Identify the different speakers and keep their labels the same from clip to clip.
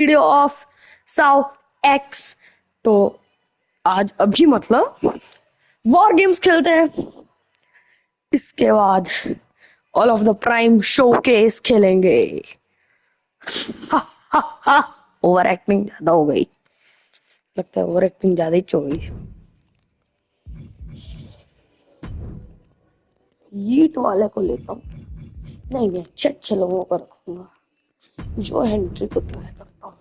Speaker 1: Video of SaoX। तो आज अभी मतलब वॉर गेम्स खेलते हैं। इसके बाद all of the prime showcase खेलेंगे। ओवर एक्टिंग ज्यादा हो गई, लगता है ओवर एक्टिंग ज्यादा ही हो गई। ईट वाले को लेता हूँ। नहीं, मैं अच्छे अच्छे लोगों को रखूंगा। जो हेनरी को ट्राई करता हूँ।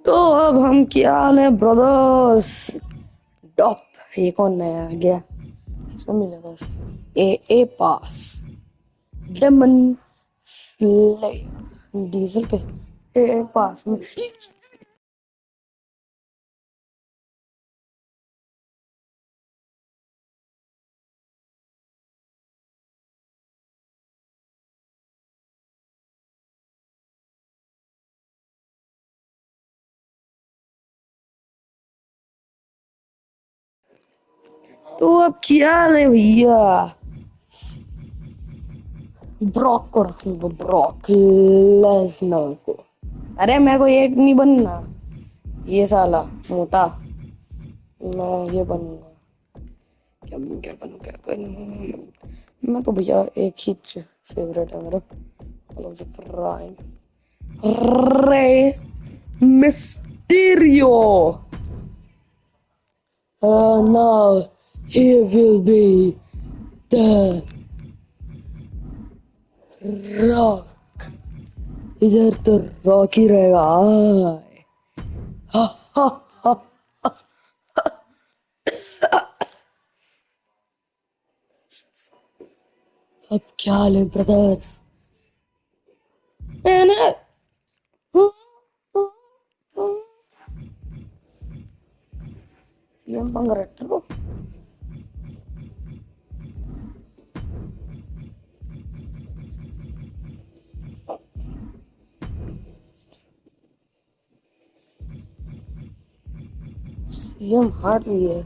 Speaker 1: तो अब हम क्या लें ब्रदर्स? डॉप। ये कौन नया आ गया? इसमें मिलेगा ए पास लेमन फ्लेयर डीजल के ए पास में। तो अब क्या लें भैया? ब्रॉक को रखूंगा, ब्रॉक लेसनर को। अरे मेरे को एक नहीं बनना, ये साला मोटा। मैं ये बनूंगा। क्या बनूं, क्या बनूं, क्या बनूं? मैं तो भैया एक ही फेवरेट है मेरा, prime Rey Mysterio. Now he will be the rock. इधर तो रॉक ही रहेगा। हा, हा, हा। अब क्या ले ब्रदर्स? मैंने सीएम पंग रट्टो। सीएम हार्ट भी है।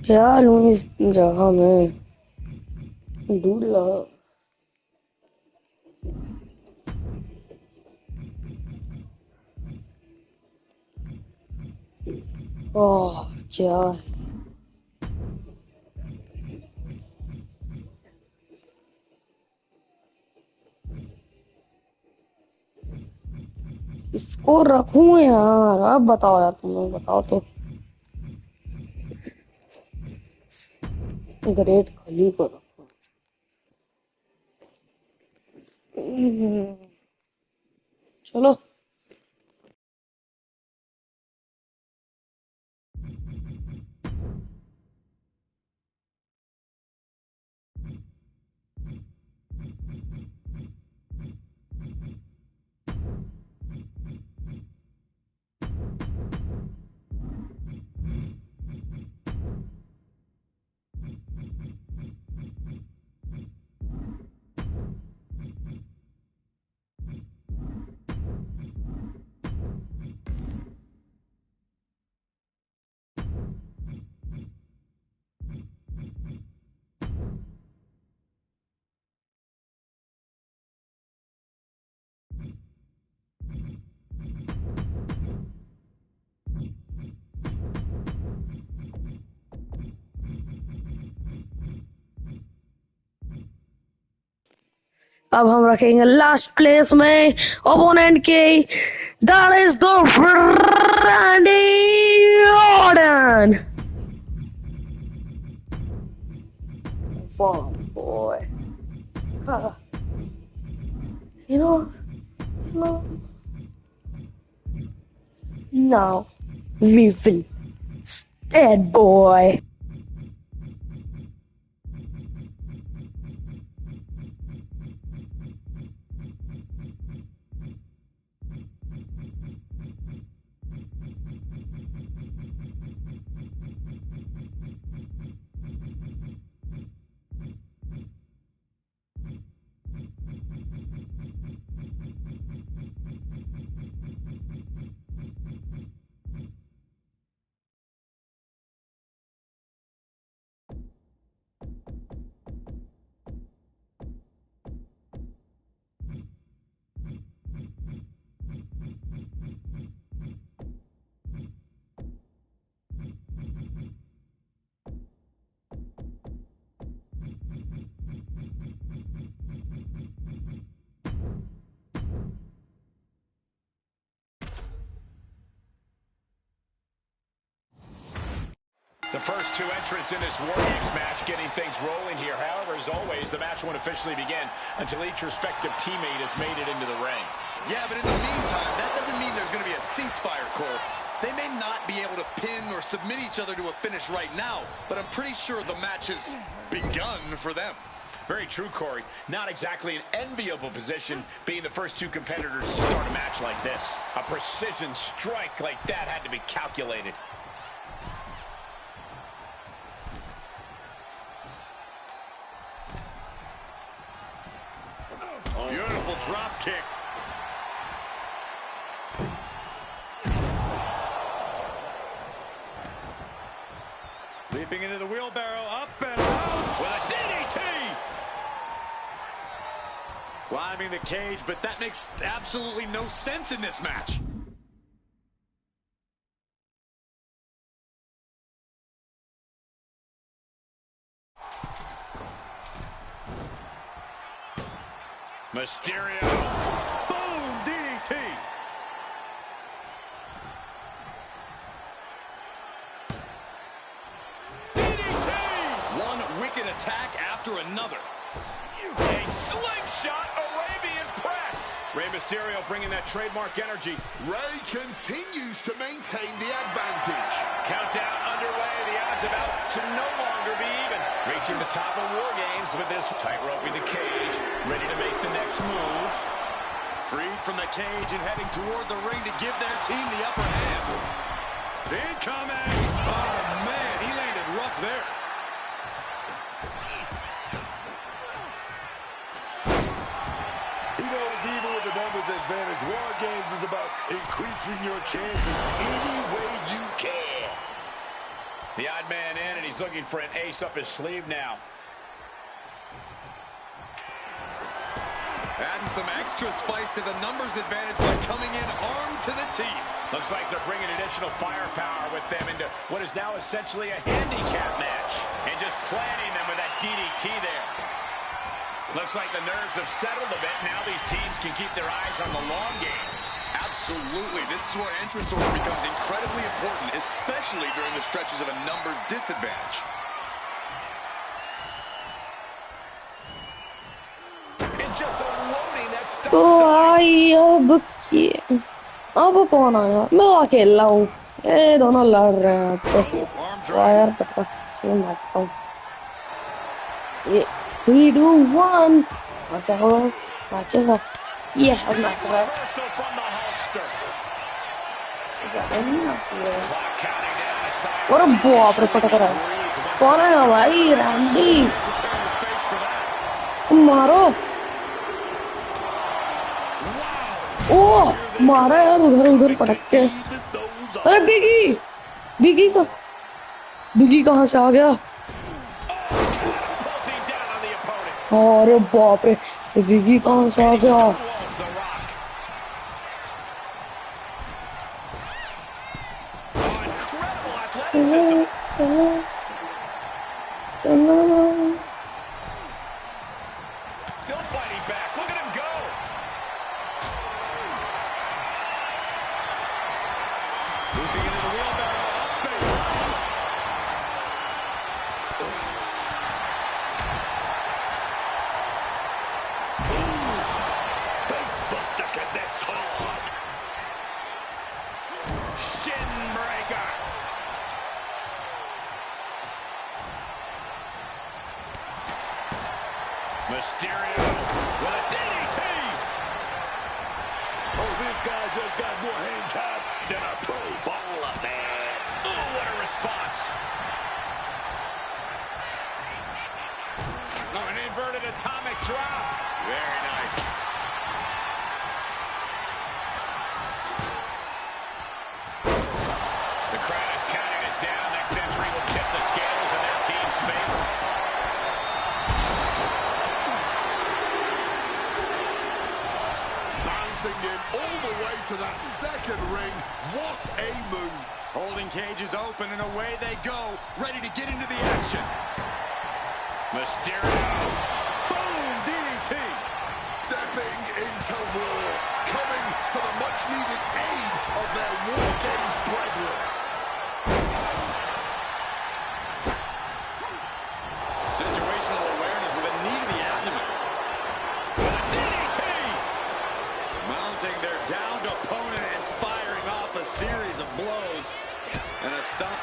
Speaker 1: क्या लूं इस जगह में? ढूंढ लो। ओह क्या है? इसको रखूं यार? अब बताओ यार, तुम लोग बताओ तो। ग्रेट खली को रखो। चलो। अब हम रखेंगे लास्ट प्लेस में ओपोनेंट के। That is the Randy Orton. Fun boy. Uh, you know, you know, now we will dead boy.
Speaker 2: The first two entrants in this War Games match getting things rolling here. However, as always, the match won't officially begin until each respective teammate has made it into the ring.
Speaker 3: Yeah, but in the meantime, that doesn't mean there's going to be a ceasefire, Cole. They may not be able to pin or submit each other to a finish right now, but I'm pretty sure the match has begun for them.
Speaker 2: Very true, Corey. Not exactly an enviable position being the first two competitors to start a match like this. A precision strike like that had to be calculated.
Speaker 3: Beautiful drop kick. Leaping into the wheelbarrow, up and out with a DDT. Climbing the cage, but that makes absolutely no sense in this match.
Speaker 2: Mysterio.
Speaker 3: Boom, DDT. DDT. One wicked attack after another.
Speaker 2: A slingshot Arabian press. Rey Mysterio bringing that trademark energy.
Speaker 4: Rey continues to maintain the advantage.
Speaker 2: Countdown underway. The odds about to no longer be even. Reaching the top of War Games with this tight-roping the cage. Ready to make the next move.
Speaker 3: Freed from the cage and heading toward the ring to give their team the upper hand. Incoming. Oh, man, he landed rough there.
Speaker 4: He knows even with the numbers advantage, War Games is about increasing your chances any way you can.
Speaker 2: The odd man in, and he's looking for an ace up his sleeve now.
Speaker 3: Adding some extra spice to the numbers advantage by coming in armed to the teeth.
Speaker 2: Looks like they're bringing additional firepower with them into what is now essentially a handicap match. And just planting them with that DDT there. Looks like the nerves have settled a bit. Now these teams can keep their eyes on the long game.
Speaker 3: Absolutely. This is where entrance order becomes incredibly important, especially during the stretches of a numbers disadvantage.
Speaker 2: And just unloading that stop
Speaker 1: तो
Speaker 2: sign.
Speaker 1: अब कौन आया? मैं तो अकेला हूँ। ये दोनों लड़ रहे हैं यार पता चलो नाचता हूँ। ये 3, 2, 1 नाचेगा ये अब नाच रहा है। और बाप रे पटक रहा है। कौन है भाई? रैंडी मारो। ओह मारा यार उधर पटक के। अरे बिगी कहाँ से आ गया? अरे बाप रे बिगी कहाँ से आ गया?
Speaker 2: Mysterio with a DDT.
Speaker 4: Oh, this guy just got more hang time than a pro baller, man.
Speaker 2: Oh, what a response. Oh, an inverted atomic drop. Very nice. The crowd is counting it down. Next entry will tip the scales in their team's favor.
Speaker 4: In all the way to that second ring. What a move.
Speaker 3: Holding cages open and away they go, ready to get into the action.
Speaker 2: Mysterio.
Speaker 3: Boom, DDT.
Speaker 4: Stepping into war, coming to the much needed aid of their War Games brethren.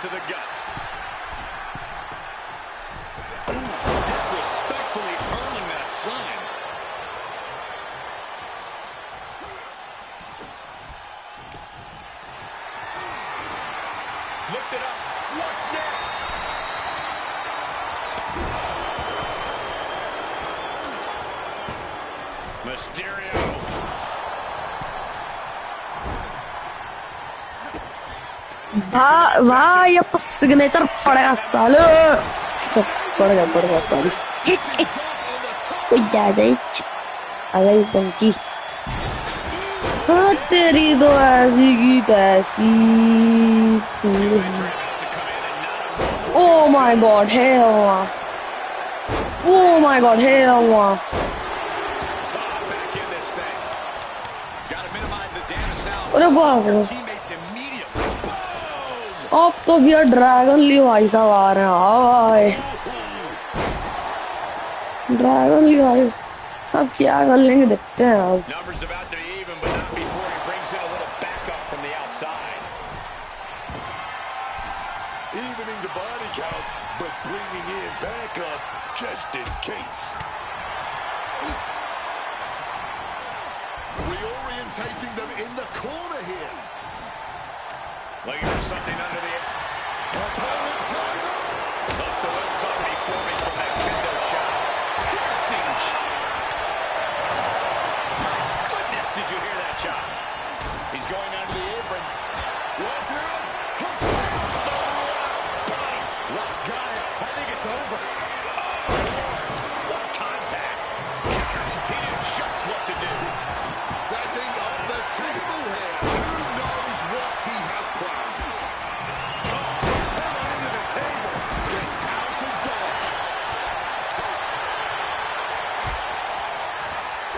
Speaker 3: to the gut. Ooh, disrespectfully earning that sign.
Speaker 2: Looked it up. What's next? Mysterio.
Speaker 1: भाई अब तो signature पड़ेगा सालो। चल पड़ेगा sorry. कोई जा जाए अगर पंची हाँ तेरी तो ऐसी की तैसी। Oh my god, hell! Oh my god, hell!
Speaker 3: Back in this thing. Got to minimize the damage now.
Speaker 1: अरे बाप रे!
Speaker 3: Teammates immediately. Boom!
Speaker 1: अब तो भैया ड्रैगन ली भाई साहब आ रहे हैं। हाय ड्रैगन ली भाई सब क्या कर लेंगे देखते हैं अब।
Speaker 2: Numbers about to be even, but not before he brings in a little backup from the outside.
Speaker 4: Evening the body count, but bringing in backup just in case. Reorientating them in the corner here.
Speaker 2: Looking for something under the
Speaker 4: Opponent tied up.
Speaker 2: left the lips already forming from that kendo shot. Piercing shot. Goodness, did you hear that shot? He's going under the apron.
Speaker 4: One through. Hooks it.
Speaker 3: Rock got it. I think it's over.
Speaker 2: What contact. He knew just what to do.
Speaker 4: Setting up the table here. Who knows what he has planned? Into the table. Gets out of dodge.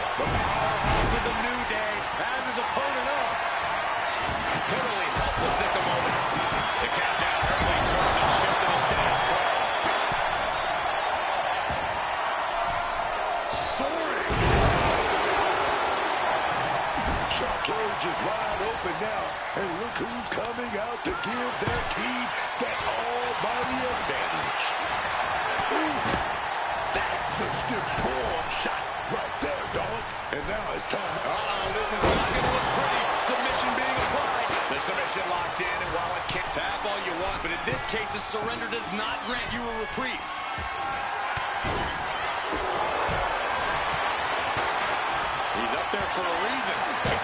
Speaker 3: The powerhouse of the New Day has his opponent up.
Speaker 2: Totally helpless at the moment. The countdown hurtling towards the shift to the status quo.
Speaker 4: Soaring. Shark Cage is wide open now. And look who's coming out to give their team that almighty advantage. Ooh, that's a stiff forearm shot right there, dog. And now it's time.
Speaker 3: This is not going to look pretty. Submission being applied.
Speaker 2: The submission locked in, and while it can't
Speaker 3: Tap all you want, but in this case, a surrender does not grant you a reprieve. He's up there for a reason.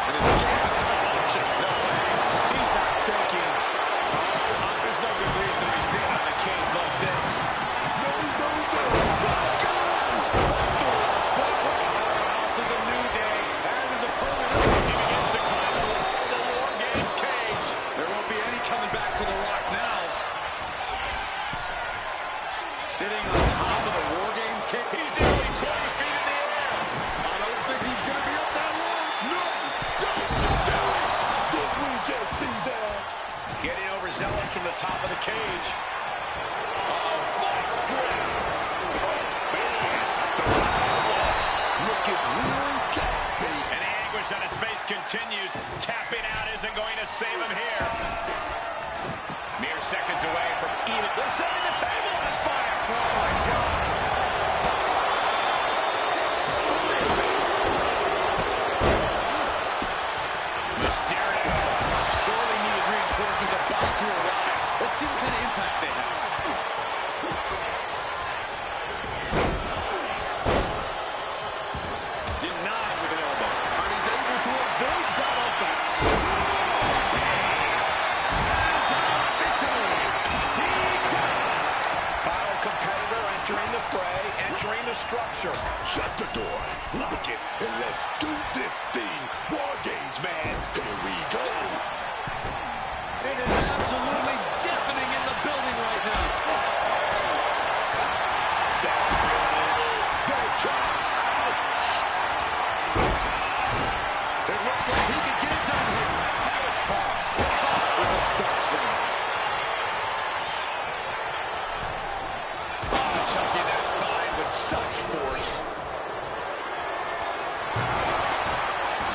Speaker 3: An escape is not an option. No way.
Speaker 2: he's not thinking, there's no good reason to be standing on the cage like this.
Speaker 4: No, no, no.
Speaker 3: Powerhouse of the New Day has his opponent up.
Speaker 2: He begins to climb the wall of the War Games cage.
Speaker 3: There won't be any coming back for The Rock now. Sitting on top of the War Games cage.
Speaker 2: He's nearly 20 feet in the air.
Speaker 4: I don't think he's going to be up that long. No, don't do it. Did we just see that?
Speaker 2: Getting overzealous from the top of the cage.
Speaker 4: Vice grip. Looking real choppy.
Speaker 2: And the anguish on his face continues. Tapping out isn't going to save him here. Mere seconds away from even. They're setting the table on fire. Oh, my God. Mysterio.
Speaker 3: Sorely needed reinforcements about to arrive. Let's see what kind of impact they have. Denied with an elbow.
Speaker 4: And he's able to evade that offense.
Speaker 2: Final competitor entering the fray, entering the structure.
Speaker 4: Shut the door, lock it, and let's do this thing. War Games, man. Here we go.
Speaker 3: It is absolutely deafening in the building right now.
Speaker 4: That's good. Good job.
Speaker 3: It looks like he could get it done here.
Speaker 2: Now it's Paul.
Speaker 4: With a stop sign.
Speaker 2: Chucking that side with such force.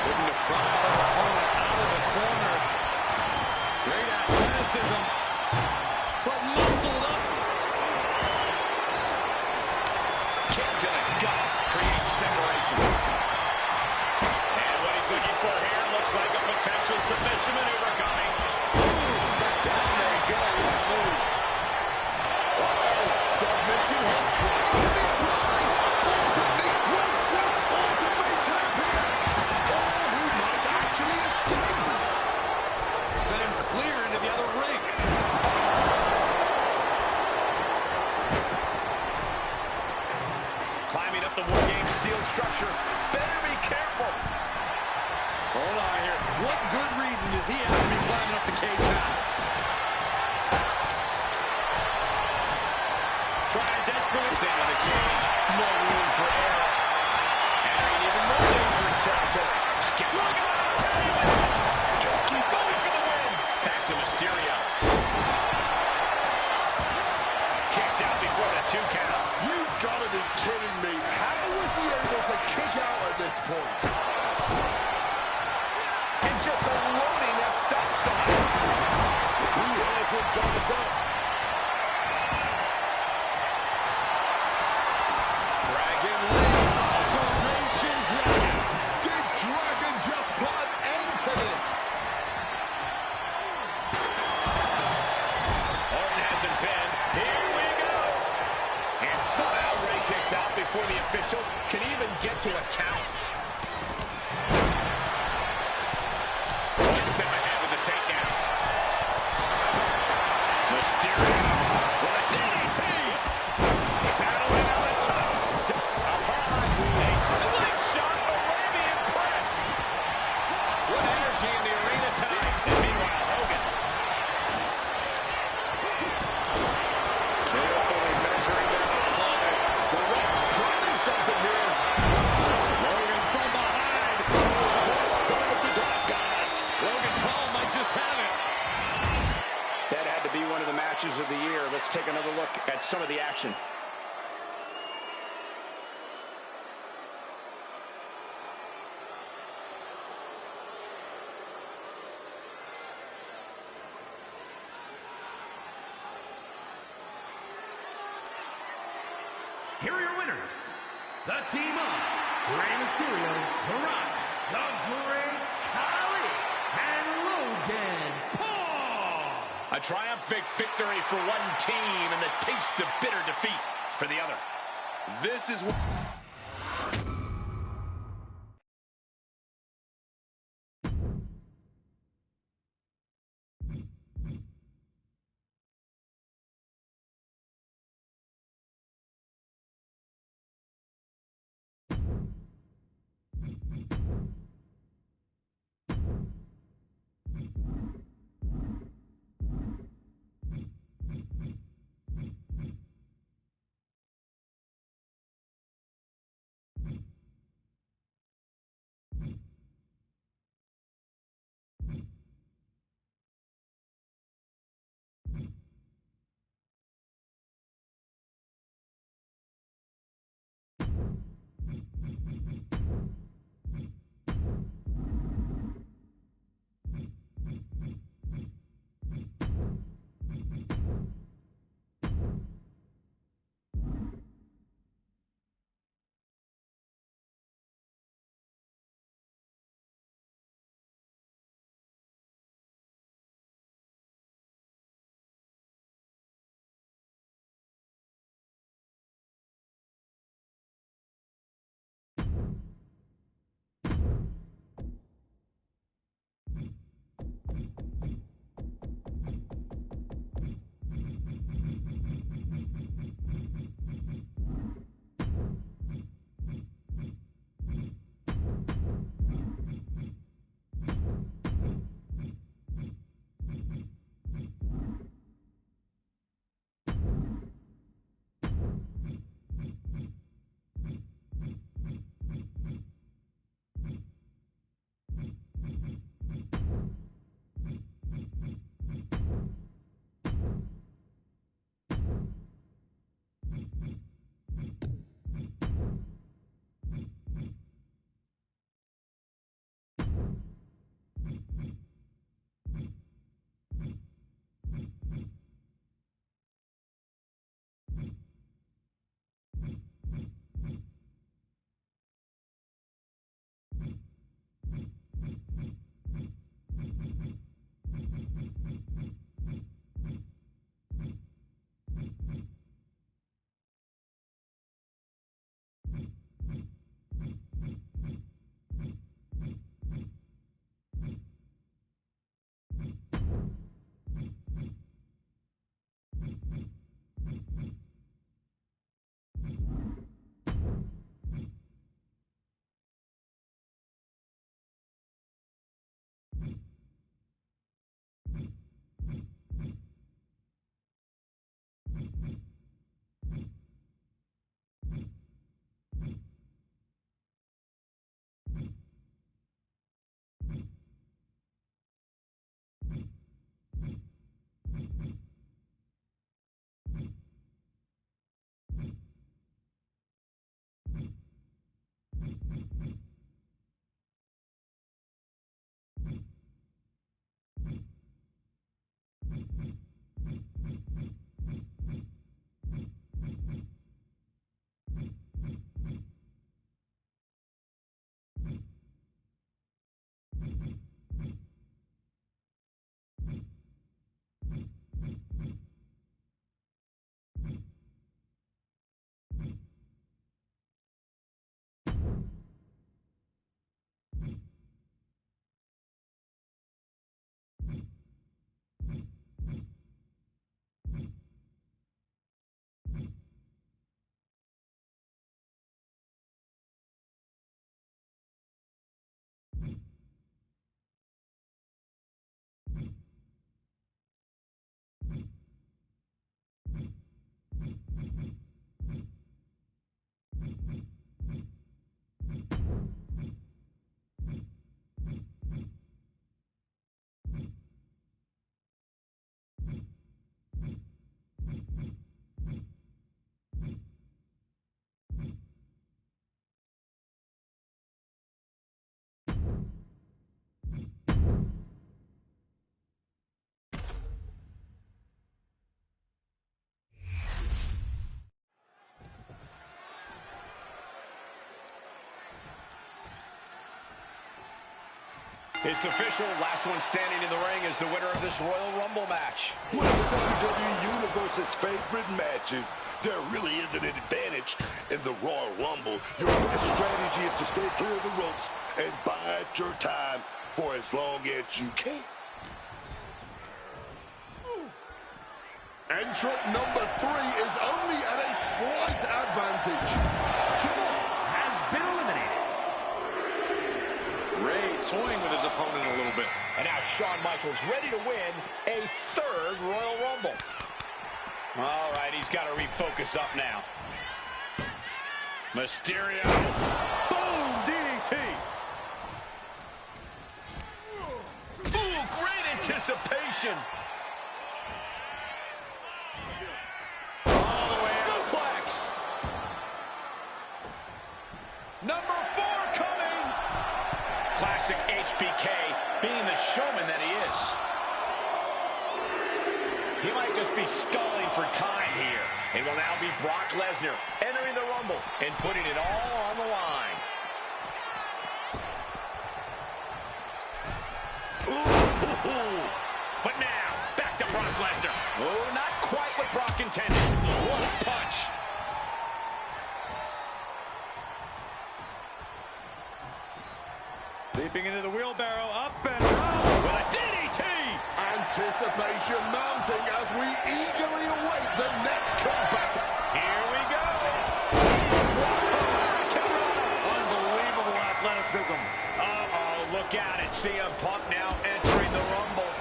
Speaker 3: Looking to pry their opponent out of the corner. Great athleticism. does he have to be climbing up the cage now?
Speaker 2: Trying desperately into the cage. No room for error. Entering even more dangerous territory. Skip. Look out! Keep going for the win. Back to Mysterio. Kicks out before the 2 count.
Speaker 4: You've got to be kidding me. How was he able to kick out at this point?
Speaker 2: And just unloading that stop sign.
Speaker 4: He has himself up.
Speaker 2: Dragon Lee.
Speaker 3: Operation Dragon.
Speaker 4: Did Dragon just put an end to this?
Speaker 2: Orton hasn't been. Here we go. And somehow Ray kicks out before the official can even get to a count. One step ahead with the takedown. Mysterio with a DDT. Battling on the top. Up high. A slingshot Arabian press. What energy in the arena tonight. And meanwhile, Hogan.
Speaker 4: Carefully measuring their opponent. The Red's planning something here.
Speaker 3: Logan from behind. Logan Paul might just have it.
Speaker 2: That had to be one of the matches of the year. Let's take another look at some of the action.
Speaker 5: Here are your winners, the team of Rey Mysterio, The Rock, The Great Khali, and Logan Paul.
Speaker 2: A triumphant victory for one team and the taste of bitter defeat for the other.
Speaker 3: This is what...
Speaker 2: It's official. Last one standing in the ring is the winner of this Royal Rumble match.
Speaker 4: One of the WWE Universe's favorite matches. There really isn't an advantage in the Royal Rumble. Your best strategy is to stay clear of the ropes and bide your time for as long as you can.
Speaker 6: Entrant number 3 is only at a slight advantage.
Speaker 5: Has been eliminated.
Speaker 3: Ray toying with his opponent a little bit.
Speaker 2: And now Shawn Michaels ready to win a third Royal Rumble. All right, he's got to refocus up now. Mysterio.
Speaker 3: Boom! DDT.
Speaker 2: Ooh, great anticipation. All the way out. Suplex. Number 4 coming. Classic HBK being the showman that he is. He might just be stalling for time here. It will now be Brock Lesnar entering the Rumble and putting it all on the line. Ooh. But now, back to Brock Lesnar. Oh, not quite what Brock intended. What a punch.
Speaker 3: Leaping into the wheelbarrow, up and around.
Speaker 2: With a DDT.
Speaker 6: Anticipation mounting as we eagerly await the next combatant.
Speaker 2: Here we go.
Speaker 3: Unbelievable athleticism.
Speaker 2: Uh-oh, look out. It's CM Punk now entering the Rumble.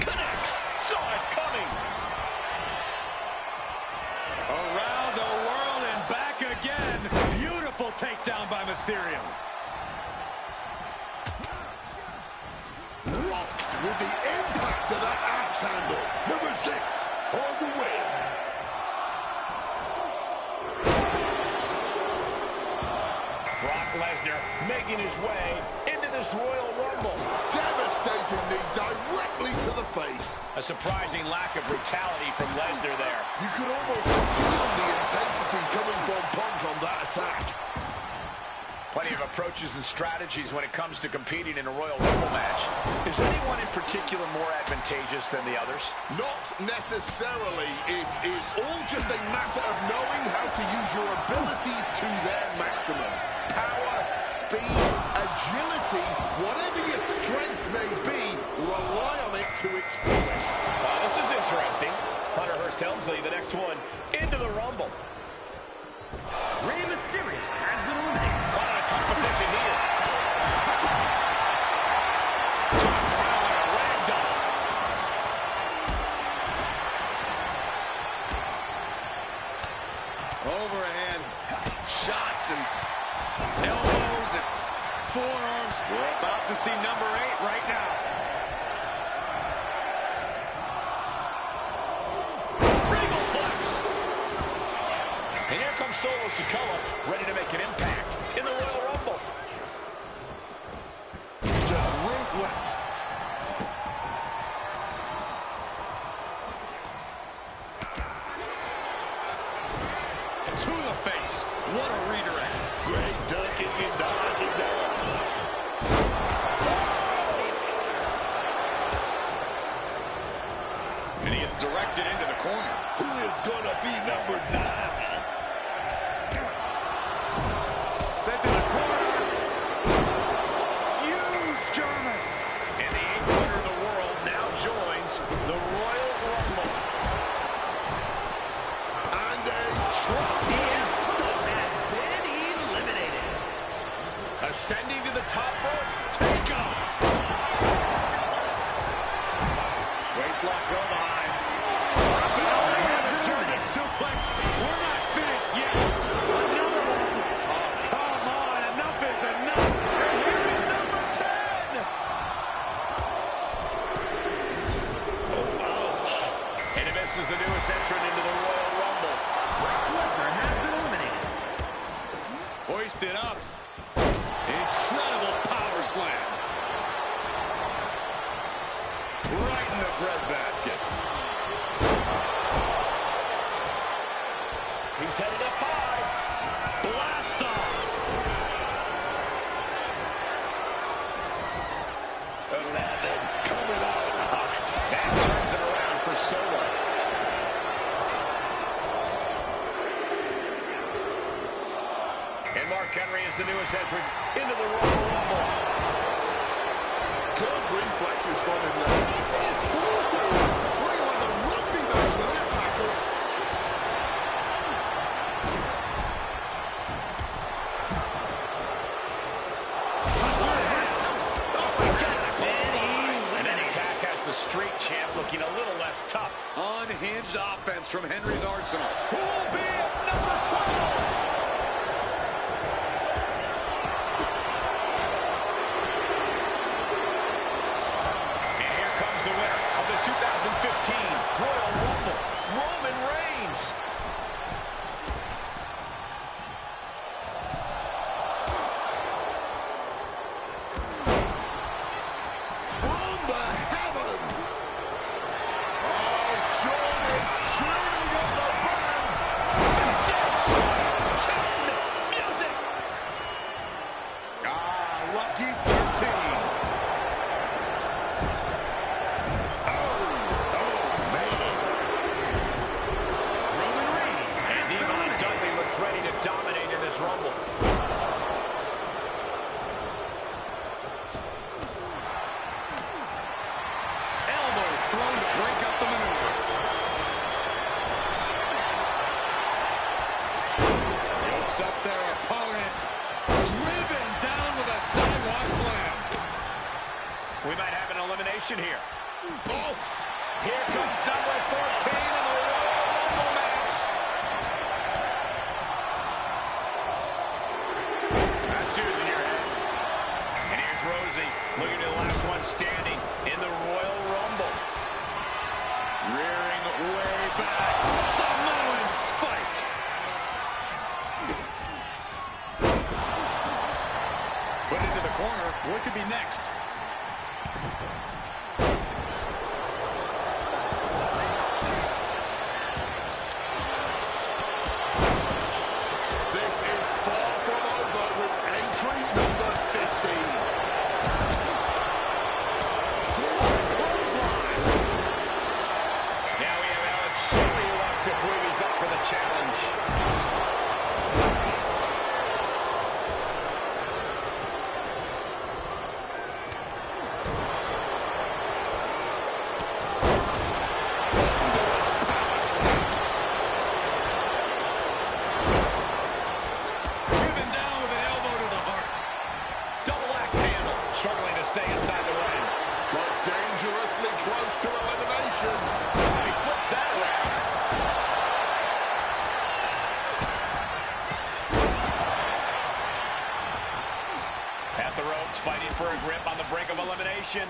Speaker 2: Connects. Saw it coming.
Speaker 3: Around the world and back again. Beautiful takedown by Mysterio.
Speaker 4: Locked with the impact of that axe handle. Number 6 on the way.
Speaker 2: Brock Lesnar making his way into this Royal Rumble.
Speaker 6: Devastating knee directly to the face.
Speaker 2: A surprising lack of brutality from Lesnar there.
Speaker 6: You could almost feel the intensity coming from Punk on that attack.
Speaker 2: Plenty of approaches and strategies when it comes to competing in a Royal Rumble match. Is anyone in particular more advantageous than the others?
Speaker 6: Not necessarily. It is all just a matter of knowing how to use your abilities to their maximum. Power, speed, agility, whatever your strengths may be, rely on it to its fullest.
Speaker 2: This is interesting. Hunter Hearst Helmsley, the next one, into the Rumble.
Speaker 5: Rey Mysterio has been eliminated.
Speaker 2: Caught in a tough position here. Tossed around like a rag doll.
Speaker 3: Overhand shots and elbows and forearms. We're about to see number 8 right now.
Speaker 2: Regal flex. And here comes Solo Sikoa, ready to make an impact in the Royal Rumble.
Speaker 3: Just ruthless. To the face. What a redirect.
Speaker 4: Great ducking and dodging down.
Speaker 3: And he is directed into the corner.
Speaker 4: Who is going to be number 9?
Speaker 3: Sent to the corner. Huge German.
Speaker 2: And the 8th winner of the world now joins the Royal Rumble.
Speaker 6: And a tremendous stop.
Speaker 5: Has been eliminated.
Speaker 2: Ascending to the top rope.
Speaker 3: Take off.
Speaker 2: Waistlock go behind.
Speaker 3: German suplex. We're not finished yet. Another one. Oh, come on. Enough is enough. And here is number 10.
Speaker 4: Oh, ouch.
Speaker 2: And this is the newest entrant into the Royal Rumble.
Speaker 5: Brock Lesnar has been eliminated.
Speaker 3: Hoisted up. Incredible power slam. Right in the breadbasket.
Speaker 2: He's headed up high.
Speaker 5: Blast off.
Speaker 4: 11 coming out hot.
Speaker 2: And turns it around for Solo. And Mark Henry is the newest entrant into the Royal Rumble.
Speaker 6: Good reflexes from him there. Looking like a rugby match with that tackle.
Speaker 2: And then attack has the street champ looking a little less tough.
Speaker 3: Unhinged offense from Henry's arsenal.
Speaker 2: Who will be at number 12? And here comes the winner of the 2015 Royal Rumble, Roman Reigns.
Speaker 6: From the heavens. Oh, Shawn is tuning up the band.
Speaker 2: Music.
Speaker 3: Lucky 13.
Speaker 5: Roman Reigns
Speaker 2: And
Speaker 5: has
Speaker 2: Devon
Speaker 5: dominated.
Speaker 2: Dudley looks ready to dominate in this Rumble.
Speaker 3: Elbow thrown to break up the maneuver. Yokes up their opponent. Driven down with a sidewalk slam.
Speaker 2: We might have an elimination here.
Speaker 6: Oh,
Speaker 2: Here comes number 14 in the Royal Rumble match. That's using your head. And here's Rosie looking at the last one standing in the Royal Rumble. Rearing way back.
Speaker 3: Samoan spike. Put into the corner. What could be next?
Speaker 6: this is far from over with entry number 15.
Speaker 2: Now we have Alex Shelley who wants to prove he's up for the challenge.
Speaker 6: Thunderous power slam.
Speaker 3: Driven down with an elbow to the heart.
Speaker 2: Double axe handle, struggling to stay inside the ring.
Speaker 6: But dangerously close to elimination.
Speaker 2: He flips that around. At the ropes, fighting for a grip on the brink of elimination.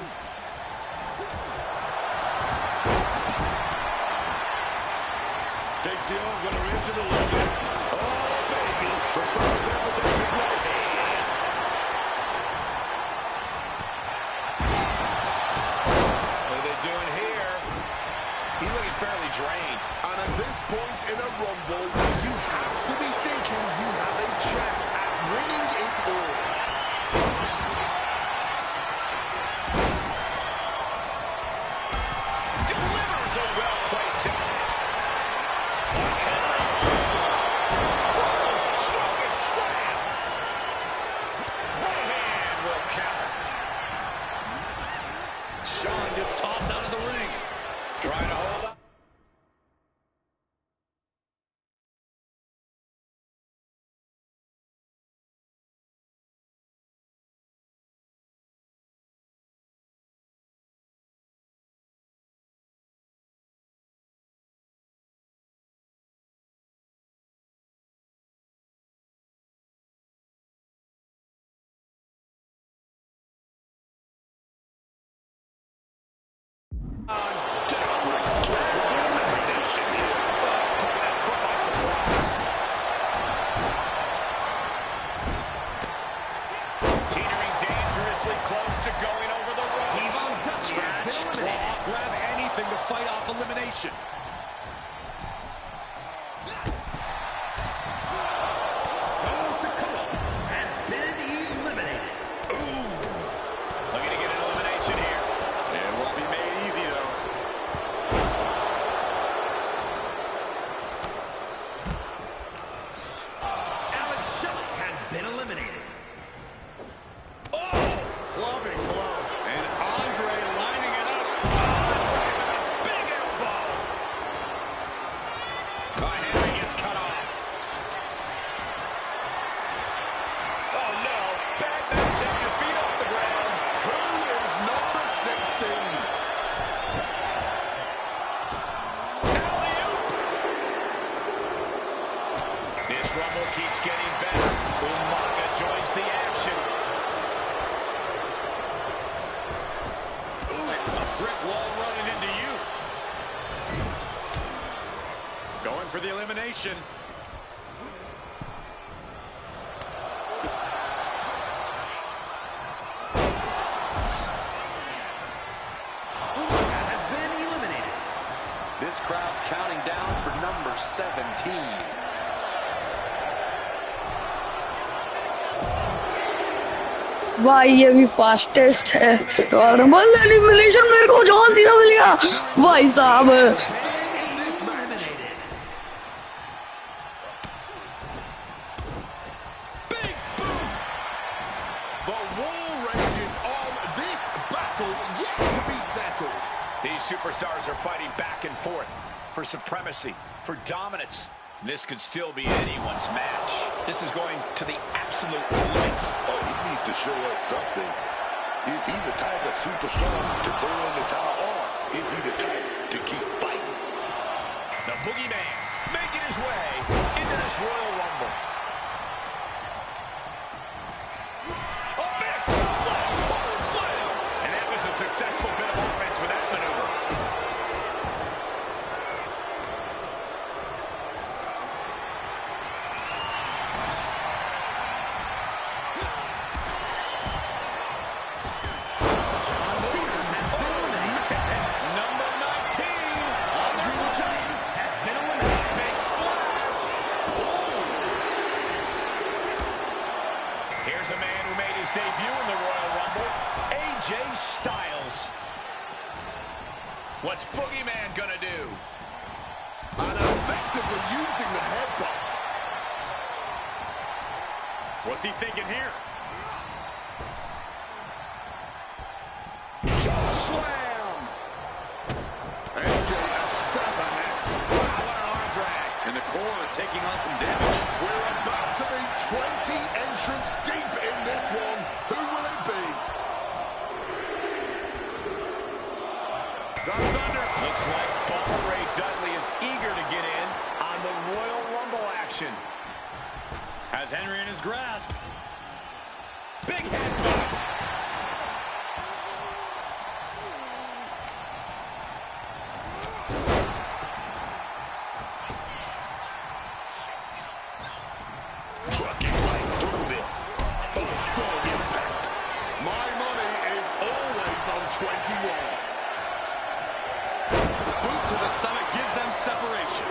Speaker 4: Takes the arm, gonna reach to the leg. Oh, baby. The third down with the big right hand.
Speaker 2: What are they doing here? He's looking fairly drained.
Speaker 6: And at this point in a Rumble, you have to be thinking you have a chance at winning it all.
Speaker 2: Delivers a well-placed hit. World's strongest slam. Right hand will counter.
Speaker 3: Shawn gets tossed out of the ring.
Speaker 2: Trying to hold up. Henry gets cut off. Oh no, bad match having your feet off the ground.
Speaker 6: Who is number 16?
Speaker 2: Alley-oop. This Rumble keeps getting better. Umaga joins the action. Ooh, a brick wall running into you. Going for the elimination.
Speaker 5: Has been eliminated.
Speaker 3: This crowd's counting down for number 17.
Speaker 1: भाई ये भी fastest है और rumble elimination मेरे को John Cena मिल गया भाई साहब
Speaker 6: Staying in this match. Big boom. The war rages on. This battle yet to be settled.
Speaker 2: These superstars are fighting back and forth for supremacy, for dominance. This could still be anyone's match. This is going to the absolute limits.
Speaker 4: Oh, he needs to show us something. Is he the type of superstar to throw in the towel, or is he the type to keep fighting?
Speaker 2: The Boogeyman making his way into this Royal Rumble. A big forward slam. And that was a successful bit of offense with that maneuver. Number 19 on the Giant has been eliminated. Big splash. Here's a man who made his debut in the Royal Rumble, AJ Styles. What's Boogeyman gonna do?
Speaker 6: And effectively using the headbutt.
Speaker 2: What's he thinking here?
Speaker 6: Slam. AJ a step ahead.
Speaker 2: Wow, what an arm drag.
Speaker 3: And the core taking on some damage.
Speaker 6: We're about to be 20 entrants deep in this one. Who will it be?
Speaker 2: Ducks under. Looks like Bubba Ray Dudley is eager to get in on the Royal Rumble action. Has Henry in his grasp. Big headbutt.
Speaker 4: Trucking right through them. For a strong impact.
Speaker 6: My money is always on 21.
Speaker 3: Boot to the stomach gives them separation.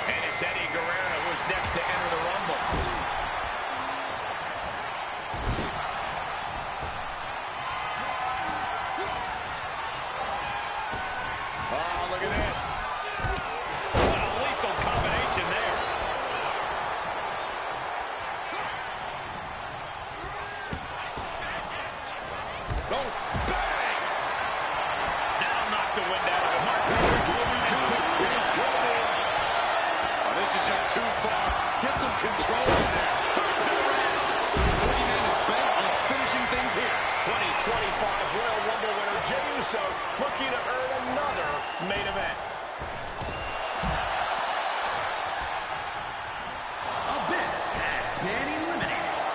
Speaker 2: And it's Eddie Guerrero who's next to enter the Rumble. Oh, look at this. What a lethal combination there. Oh, bang! Now knock the wind out of him. Mark
Speaker 4: He's coming.
Speaker 3: Oh, this is just too far. Get some control in there.
Speaker 2: turns it around.
Speaker 3: Boogeyman is bent on finishing things here.
Speaker 2: 2025 Royal Rumble winner Jey Uso looking to earn another main event.
Speaker 5: Abyss has been eliminated.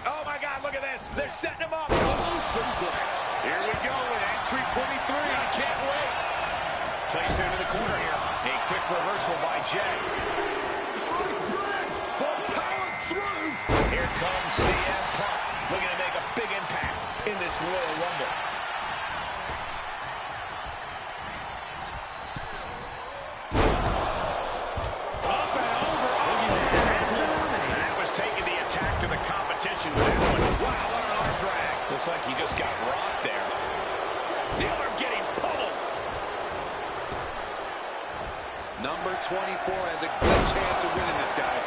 Speaker 2: Oh my God, look at this. They're setting him up.
Speaker 6: Double suplex.
Speaker 2: Here we go with entry 23. I can't wait. Placed into the corner here. A quick reversal by Jey.
Speaker 6: Sliced bread, but powered through.
Speaker 2: Here comes CM Punk, looking to make a big impact in this Royal Rumble. Up and over. That was taking the attack to the competition with that one. Wow, what an arm drag. Looks like he just got rocked there. The arm getting pummeled.
Speaker 3: Number 24 has a good chance of winning this, guys.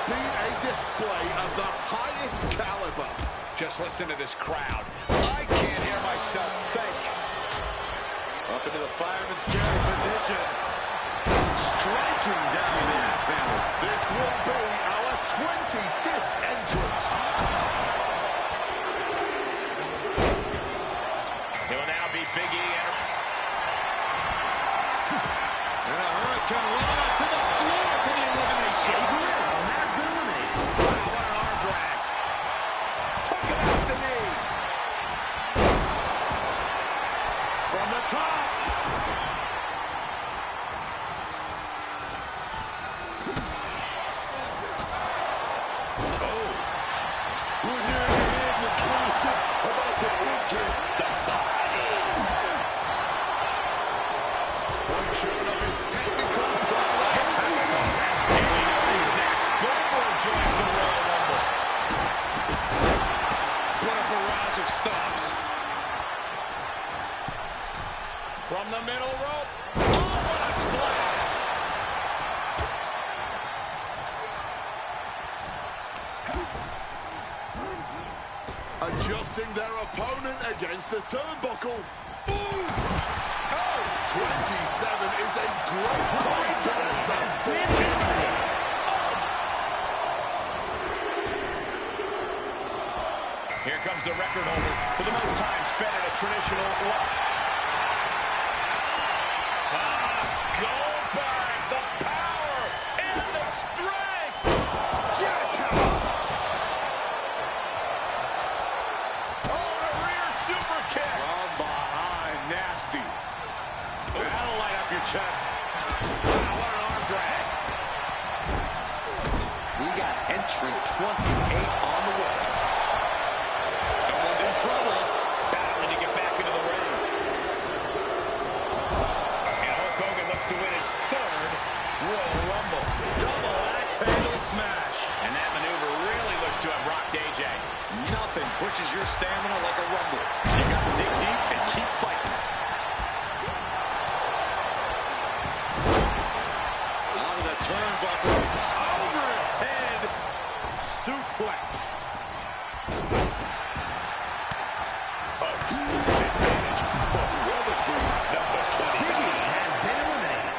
Speaker 6: been a display of the highest caliber.
Speaker 2: Just listen to this crowd. I can't hear myself think.
Speaker 3: Up into the fireman's carry position. Striking down the axe handle.
Speaker 6: This will be our 25th entrant.
Speaker 2: It will now be Big E
Speaker 3: And a hurricane run to the floor for the elimination.
Speaker 5: Has been eliminated.
Speaker 2: Wow, what an arm drag. Took him out the knee.
Speaker 3: From the top.
Speaker 4: We're near the end of 26, about to enter the party.
Speaker 6: One showing of his technical prowess.
Speaker 2: And we know who's next. Goldberg joins the Royal Rumble.
Speaker 3: What a barrage of stops.
Speaker 2: From the middle rope. Oh, what a splash.
Speaker 6: Adjusting their opponent against the turnbuckle. Ooh. Oh, 27 is a great place to enter.
Speaker 2: Here comes the record holder for the most time spent in a traditional lock. Goldberg, the power and the strength. Jackhammer. Oh, the rear super kick.
Speaker 3: From behind, nasty. That'll light up your chest.
Speaker 2: Wow, what an arm drag.
Speaker 3: We got entry 28 on the way. Someone's in trouble.
Speaker 2: Battling to get back into the ring. And Hulk Hogan looks to win his third Royal Rumble.
Speaker 3: Double axe handle smash.
Speaker 2: And that maneuver really looks to have rocked AJ.
Speaker 3: Nothing pushes your stamina like a rumble. You gotta dig deep and keep fighting. Onto the turnbuckle. Overhead suplex.
Speaker 4: A huge advantage for Revelatory number 29.
Speaker 5: Has been eliminated.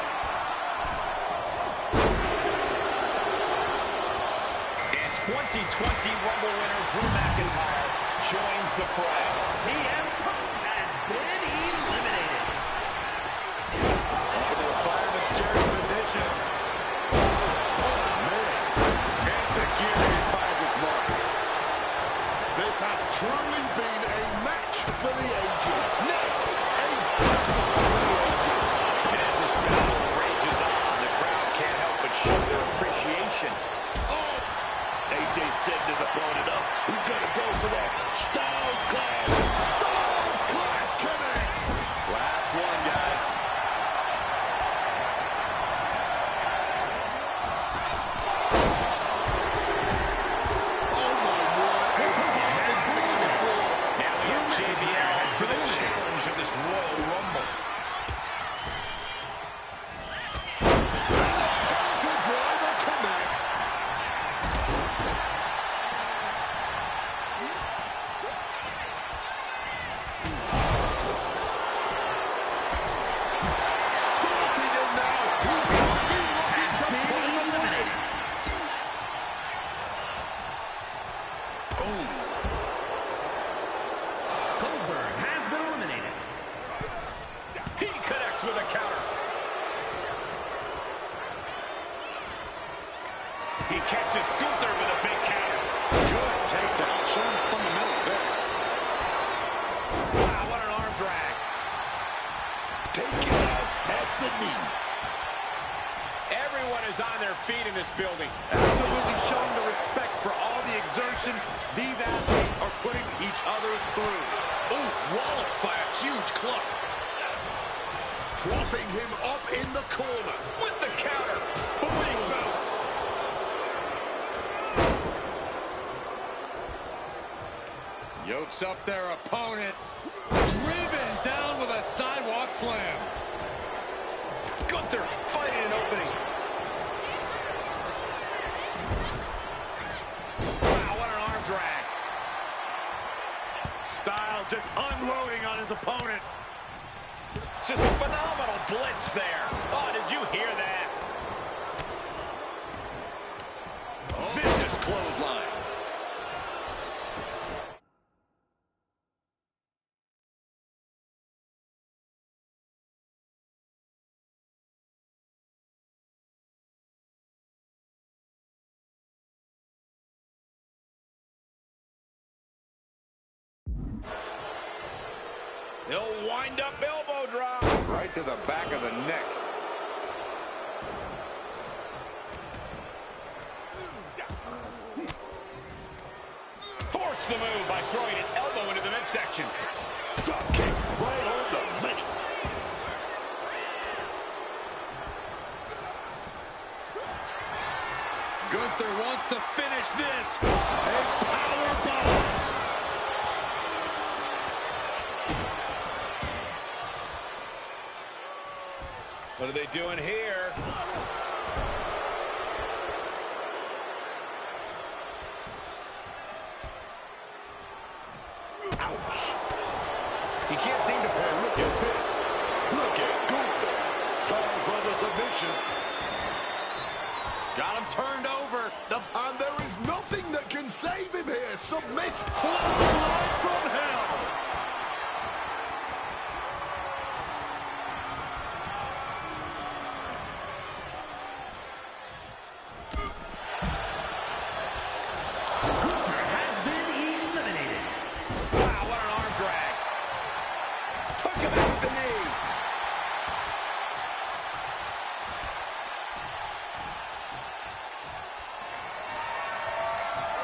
Speaker 2: And 2020 Rumble winner Drew McIntyre joins the fray.
Speaker 5: CM Punk has been eliminated.
Speaker 3: Up into the fireman's carry position. Oh, man. Enzuigiri finds its mark.
Speaker 6: This has truly been a match for the ages. Now, a battle for the ages.
Speaker 2: And as this battle rages on, the crowd can't help but show their appreciation.
Speaker 6: Oh,
Speaker 4: AJ setting his opponent up. He's gonna go for that style clash.
Speaker 6: Styles Clash connects.
Speaker 3: Last one, guys.
Speaker 6: Oh my word, a hard thing before.
Speaker 2: Now we have JBL for the challenge of this Royal Rumble.
Speaker 6: Panther driver connects. Starting in now. He could be looking to pull the
Speaker 5: Eliminated. Goldberg has been eliminated.
Speaker 2: He connects with a counter. He catches Gunther with a big counter.
Speaker 3: Good takedown. Showing fundamentals there.
Speaker 2: Wow, what an arm drag.
Speaker 4: Taken out at the knee.
Speaker 2: Everyone is on their feet in this building.
Speaker 3: Absolutely showing the respect for all the exertion these athletes are putting each other through. Ooh, walloped by a huge club.
Speaker 6: propping him up in the corner.
Speaker 2: With the counter. Believe belt.
Speaker 3: Yokes up their opponent. Driven down with a sidewalk slam.
Speaker 2: Gunther fighting an opening.
Speaker 3: style, just unloading on his opponent.
Speaker 2: It's just a phenomenal blitz there. Oh, did you hear that?
Speaker 3: Vicious clothesline.
Speaker 2: He'll wind up elbow drop.
Speaker 3: Right to the back of the neck.
Speaker 2: Force the move by throwing an elbow into the midsection.
Speaker 4: Drop kick right on the money.
Speaker 3: Gunther wants to finish this. A power bomb.
Speaker 2: What are they doing here?
Speaker 4: Ouch.
Speaker 2: He can't seem to...
Speaker 4: Look at this. Look at Gunther. Trying for the submission.
Speaker 3: Got him turned over.
Speaker 6: And there is nothing that can save him here. Submit.
Speaker 3: Clothesline from hell.
Speaker 5: Gunther has been eliminated.
Speaker 2: Wow, what an arm drag. Took him out with the knee.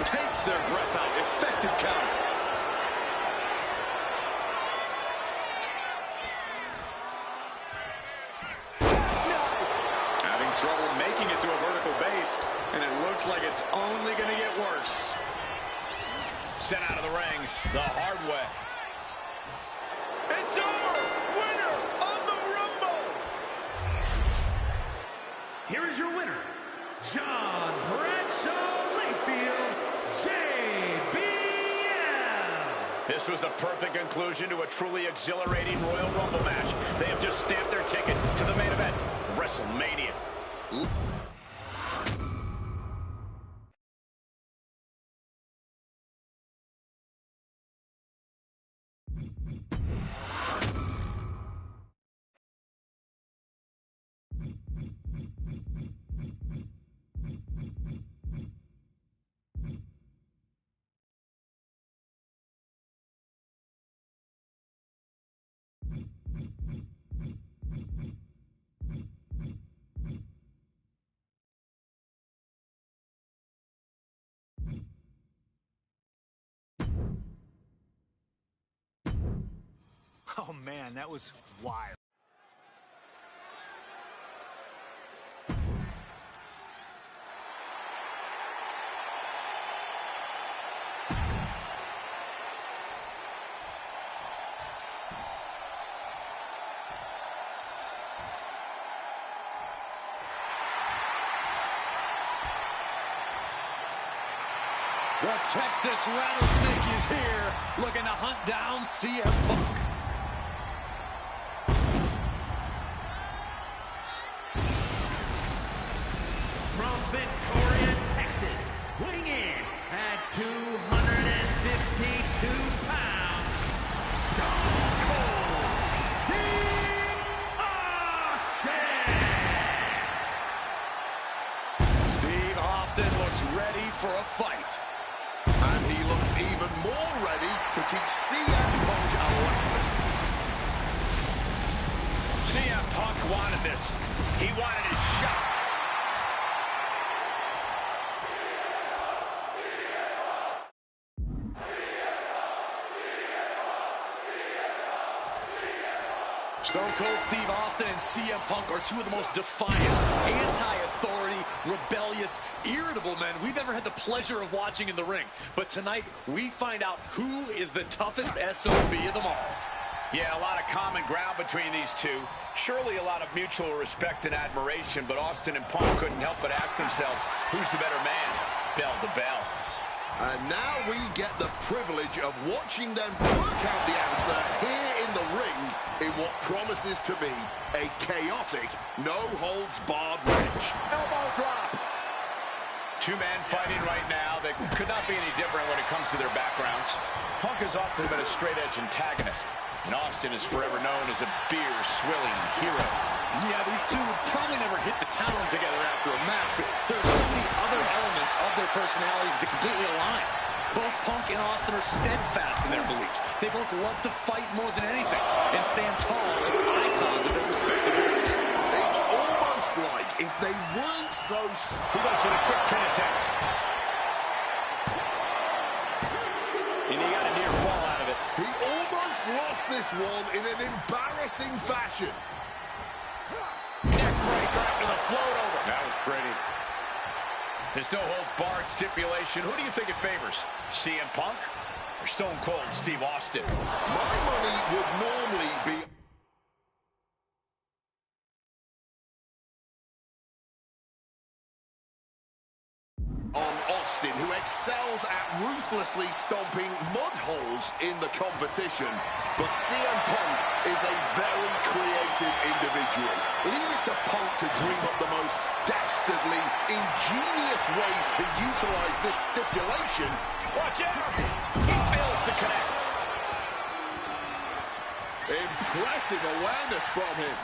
Speaker 3: Takes their breath out. Effective counter. Having trouble making it to a vertical base, and it looks like it's only going to get worse.
Speaker 2: Sent out of the ring the hard way.
Speaker 6: It's over. Winner of the Rumble.
Speaker 5: Here is your winner, John Bradshaw Layfield, JBL.
Speaker 2: This was the perfect conclusion to a truly exhilarating Royal Rumble match. They have just stamped their ticket to the main event, WrestleMania.
Speaker 3: Oh, man, that was wild. The Texas Rattlesnake is here, looking to hunt down CM Punk.
Speaker 5: From Victoria, Texas, weighing in at 252 pounds, Stone Cold Steve Austin.
Speaker 3: Steve Austin looks ready for a fight.
Speaker 6: And he looks even more ready to teach CM Punk a lesson.
Speaker 2: CM Punk wanted this. He wanted his shot.
Speaker 3: Stone Cold Steve Austin and CM Punk are two of the most defiant, anti-authority, rebellious, irritable men we've ever had the pleasure of watching in the ring. But tonight, we find out who is the toughest SOB of them all.
Speaker 2: Yeah, a lot of common ground between these two. Surely a lot of mutual respect and admiration, but Austin and Punk couldn't help but ask themselves, who's the better man, bell to bell?
Speaker 6: And now we get the privilege of watching them work out the answer here in the ring in what promises to be a chaotic, no-holds-barred match.
Speaker 3: Elbow drop.
Speaker 2: Two men fighting right now that could not be any different when it comes to their backgrounds. Punk has often been a straight-edge antagonist, and Austin is forever known as a beer-swilling hero.
Speaker 3: Yeah, these two would probably never hit the town together after a match, but there are so many other elements of their personalities that completely align. Both Punk and Austin are steadfast in their beliefs. They both love to fight more than anything and stand tall as icons of their respective eras.
Speaker 6: It's almost like if they weren't so...
Speaker 2: Who goes for the quick pin attempt? And he got a near fall out of it.
Speaker 6: He almost lost this one in an embarrassing fashion.
Speaker 2: Neckbreaker after the float over. That was pretty. This no-holds-barred stipulation, who do you think it favors? CM Punk or Stone Cold Steve Austin?
Speaker 6: My money would normally be on Austin, who excels at ruthlessly stomping mud holes in the competition. But CM Punk is a very creative individual. Leave it to Punk to dream up the most dastardly, ingenious ways to utilize this stipulation.
Speaker 2: Watch out! He fails to connect.
Speaker 6: Impressive awareness from him.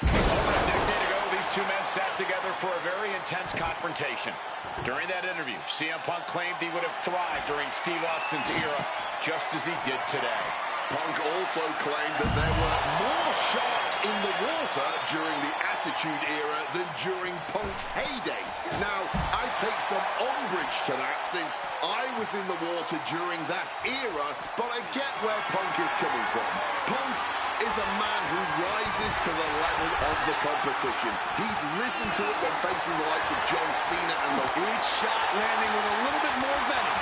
Speaker 2: Over a decade ago, these two men sat together for a very intense confrontation. During that interview, CM Punk claimed he would have thrived during Steve Austin's era, just as he did today.
Speaker 6: Punk also claimed that there were more sharks in the water during the Attitude Era than during Punk's heyday. Now, I take some umbrage to that since I was in the water during that era, but I get where Punk is coming from. Punk is a man who rises to the level of the competition. He's listened to it when facing the likes of John Cena and the...
Speaker 3: Each shot landing with a little bit more venom.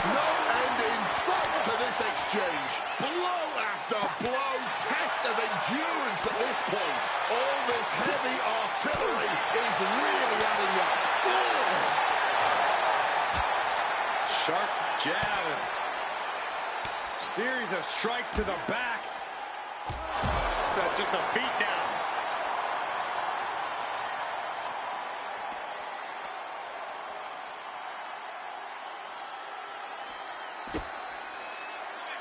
Speaker 6: No end in sight to this exchange. Blow after blow, test of endurance at this point. All this heavy artillery is really adding up.
Speaker 5: Sharp jab. Series of strikes to the back. It's just a beatdown.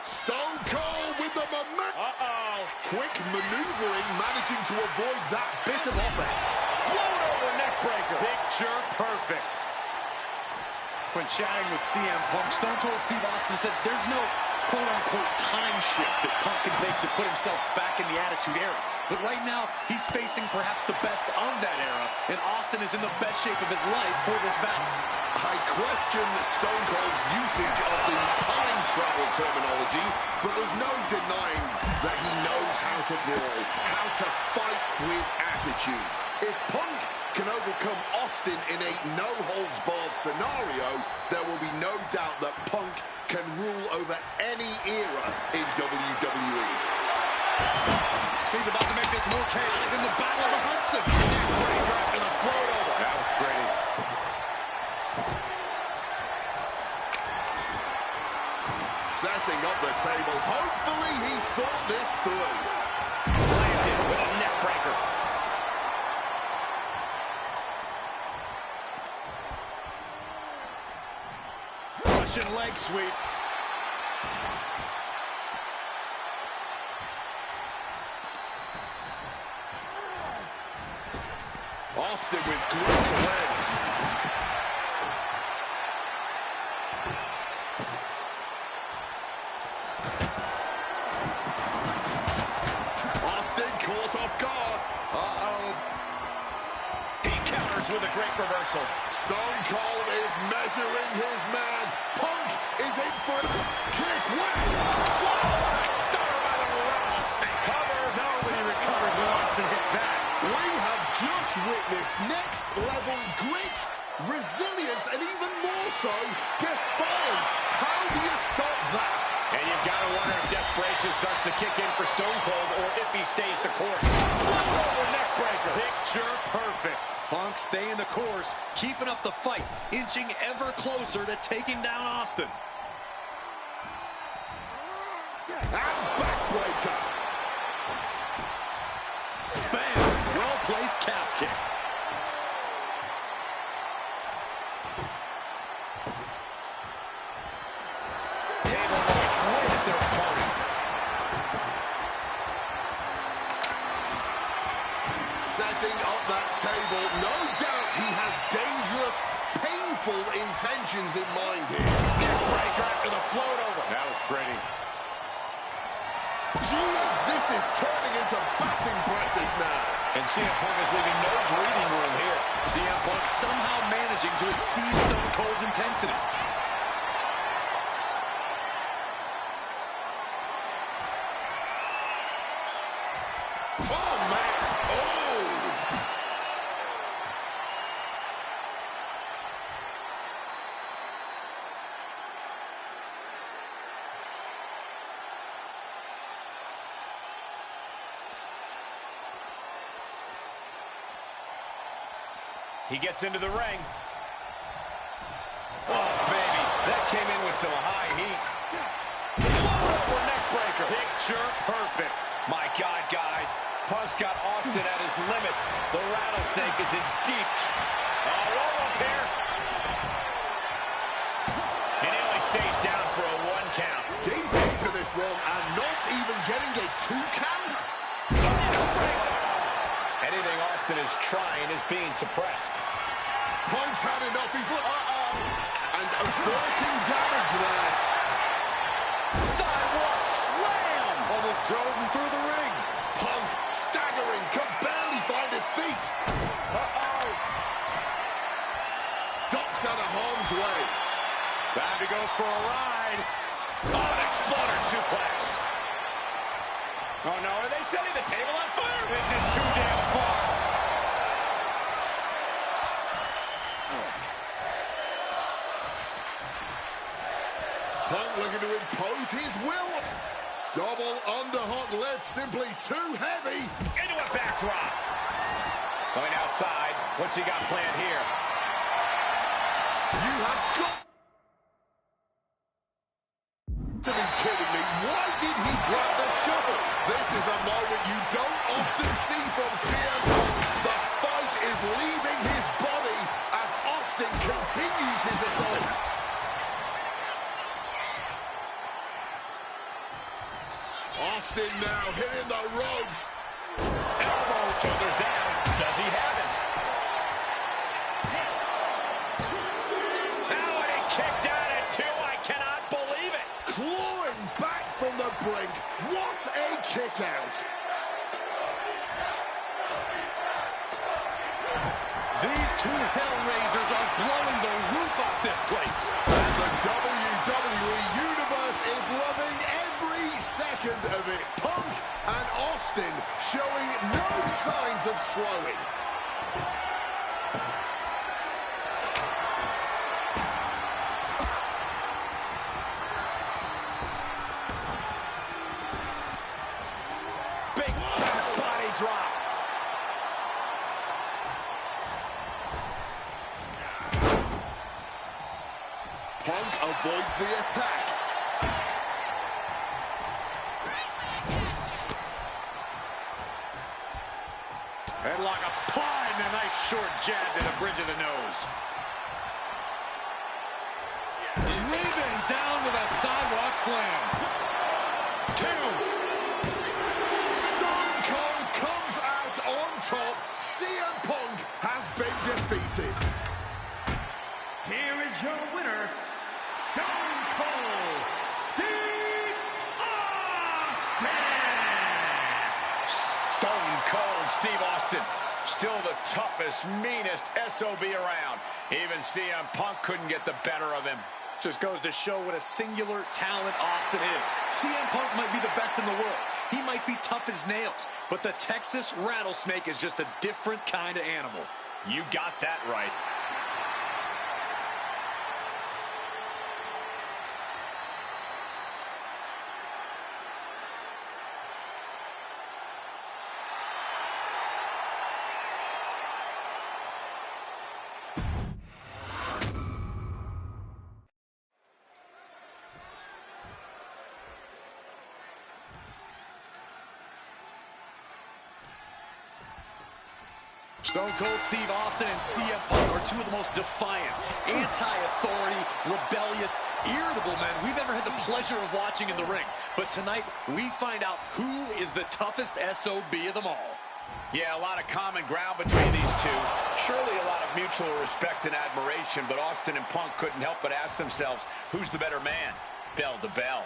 Speaker 6: Stone Cold with the momentum. Quick maneuvering, managing to avoid that bit of offense.
Speaker 2: Float over neckbreaker.
Speaker 3: Picture perfect. When chatting with CM Punk, Stone Cold Steve Austin said there's no quote-unquote time shift that Punk can take to put himself back in the Attitude Era. But right now, he's facing perhaps the best of that era, and Austin is in the best shape of his life for this battle.
Speaker 6: I question Stone Cold's usage of the time travel terminology, but there's no denying that he knows how to brawl, how to fight with attitude. If Punk can overcome Austin in a no-holds-barred scenario, there will be no doubt that Punk can rule over any era in WWE.
Speaker 3: He's about to make this more chaotic than the Battle of the Hudson.
Speaker 2: Neckbreaker after the float over. That was pretty.
Speaker 6: Setting up the table. Hopefully he's thought this through.
Speaker 2: Planted with a neckbreaker.
Speaker 3: Russian leg sweep.
Speaker 6: Austin with great legs. Austin caught off guard.
Speaker 2: He counters with a great reversal.
Speaker 6: Stone Cold is measuring his man. Punk is in for a kick.
Speaker 2: Whoa! Star by the rattlesnake. Cover.
Speaker 3: Nobody recovers when Austin hits that.
Speaker 6: We have just witnessed next level grit, resilience, and even more so, defiance. How do you stop that?
Speaker 2: And you've got to wonder if desperation starts to kick in for Stone Cold or if he stays the course. Flip over neckbreaker.
Speaker 3: Picture perfect. Punk's staying the course, keeping up the fight, inching ever closer to taking down Austin.
Speaker 6: And backbreaker.
Speaker 3: Bam! Well-placed calf kick.
Speaker 2: Table knocks right at their opponent.
Speaker 6: Setting up that table. No doubt he has dangerous, painful intentions in mind here.
Speaker 2: Neckbreaker after the float over. That was pretty.
Speaker 6: Jeez, this is turning into batting practice now.
Speaker 2: And CM Punk is leaving no breathing room here.
Speaker 3: CM Punk somehow managing to exceed Stone Cold's intensity.
Speaker 6: Oh, man. Oh.
Speaker 2: He gets into the ring. Oh, baby. That came in with some high heat. Over neck breaker. Picture perfect. My God, guys. Punk's got Austin at his limit. The rattlesnake is in deep. Oh, roll up here. And he only stays down for a 1 count.
Speaker 6: Deep into this one and not even getting a 2 count.
Speaker 2: Anything Austin is trying is being suppressed.
Speaker 6: Punk's had enough. He's and averting damage there.
Speaker 2: Sidewalk slam.
Speaker 3: Almost drove him through the ring.
Speaker 6: Punk staggering, could barely find his feet. Ducks out of harm's way.
Speaker 2: Time to go for a ride. Oh, an exploder suplex. Oh, no, are they setting the table on fire? This is too damn far.
Speaker 6: Punk looking to impose his will. Double underhook left, simply too heavy.
Speaker 2: Into a backdrop. Going outside. What's he got planned here?
Speaker 6: You have got to be kidding me. Why did he grab the shovel? This is a moment you don't often see from CM Punk. The fight is leaving his body as Austin continues his assault. Austin now hitting the ropes.
Speaker 2: Elbow, shoulders down. Does he have it? Now and he kicked out at 2. I cannot believe it.
Speaker 6: Clawing back from the brink. What a kick out.
Speaker 3: These two Hellraisers are blowing the roof off this place.
Speaker 6: And the WWE Universe is loving every second of it. Punk and Austin showing no signs of slowing.
Speaker 2: Big body drop.
Speaker 6: Punk avoids the attack.
Speaker 3: Headlock applied and a nice short jab to the bridge of the nose. Leaving down with a sidewalk slam.
Speaker 2: 2.
Speaker 6: Stone Cold comes out on top. CM Punk has been defeated.
Speaker 5: Here is your winner, Stone Cold Steve Austin!
Speaker 2: Stone Cold Steve Austin. Still the toughest, meanest SOB around. Even CM Punk couldn't get the better of him.
Speaker 3: Just goes to show what a singular talent Austin is. CM Punk might be the best in the world. He might be tough as nails. But the Texas Rattlesnake is just a different kind of animal.
Speaker 2: You got that right.
Speaker 3: Stone Cold Steve Austin and CM Punk are two of the most defiant, anti-authority, rebellious, irritable men we've ever had the pleasure of watching in the ring. But tonight, we find out who is the toughest SOB of them all.
Speaker 2: Yeah, a lot of common ground between these two. Surely a lot of mutual respect and admiration, but Austin and Punk couldn't help but ask themselves, who's the better man? Bell to bell.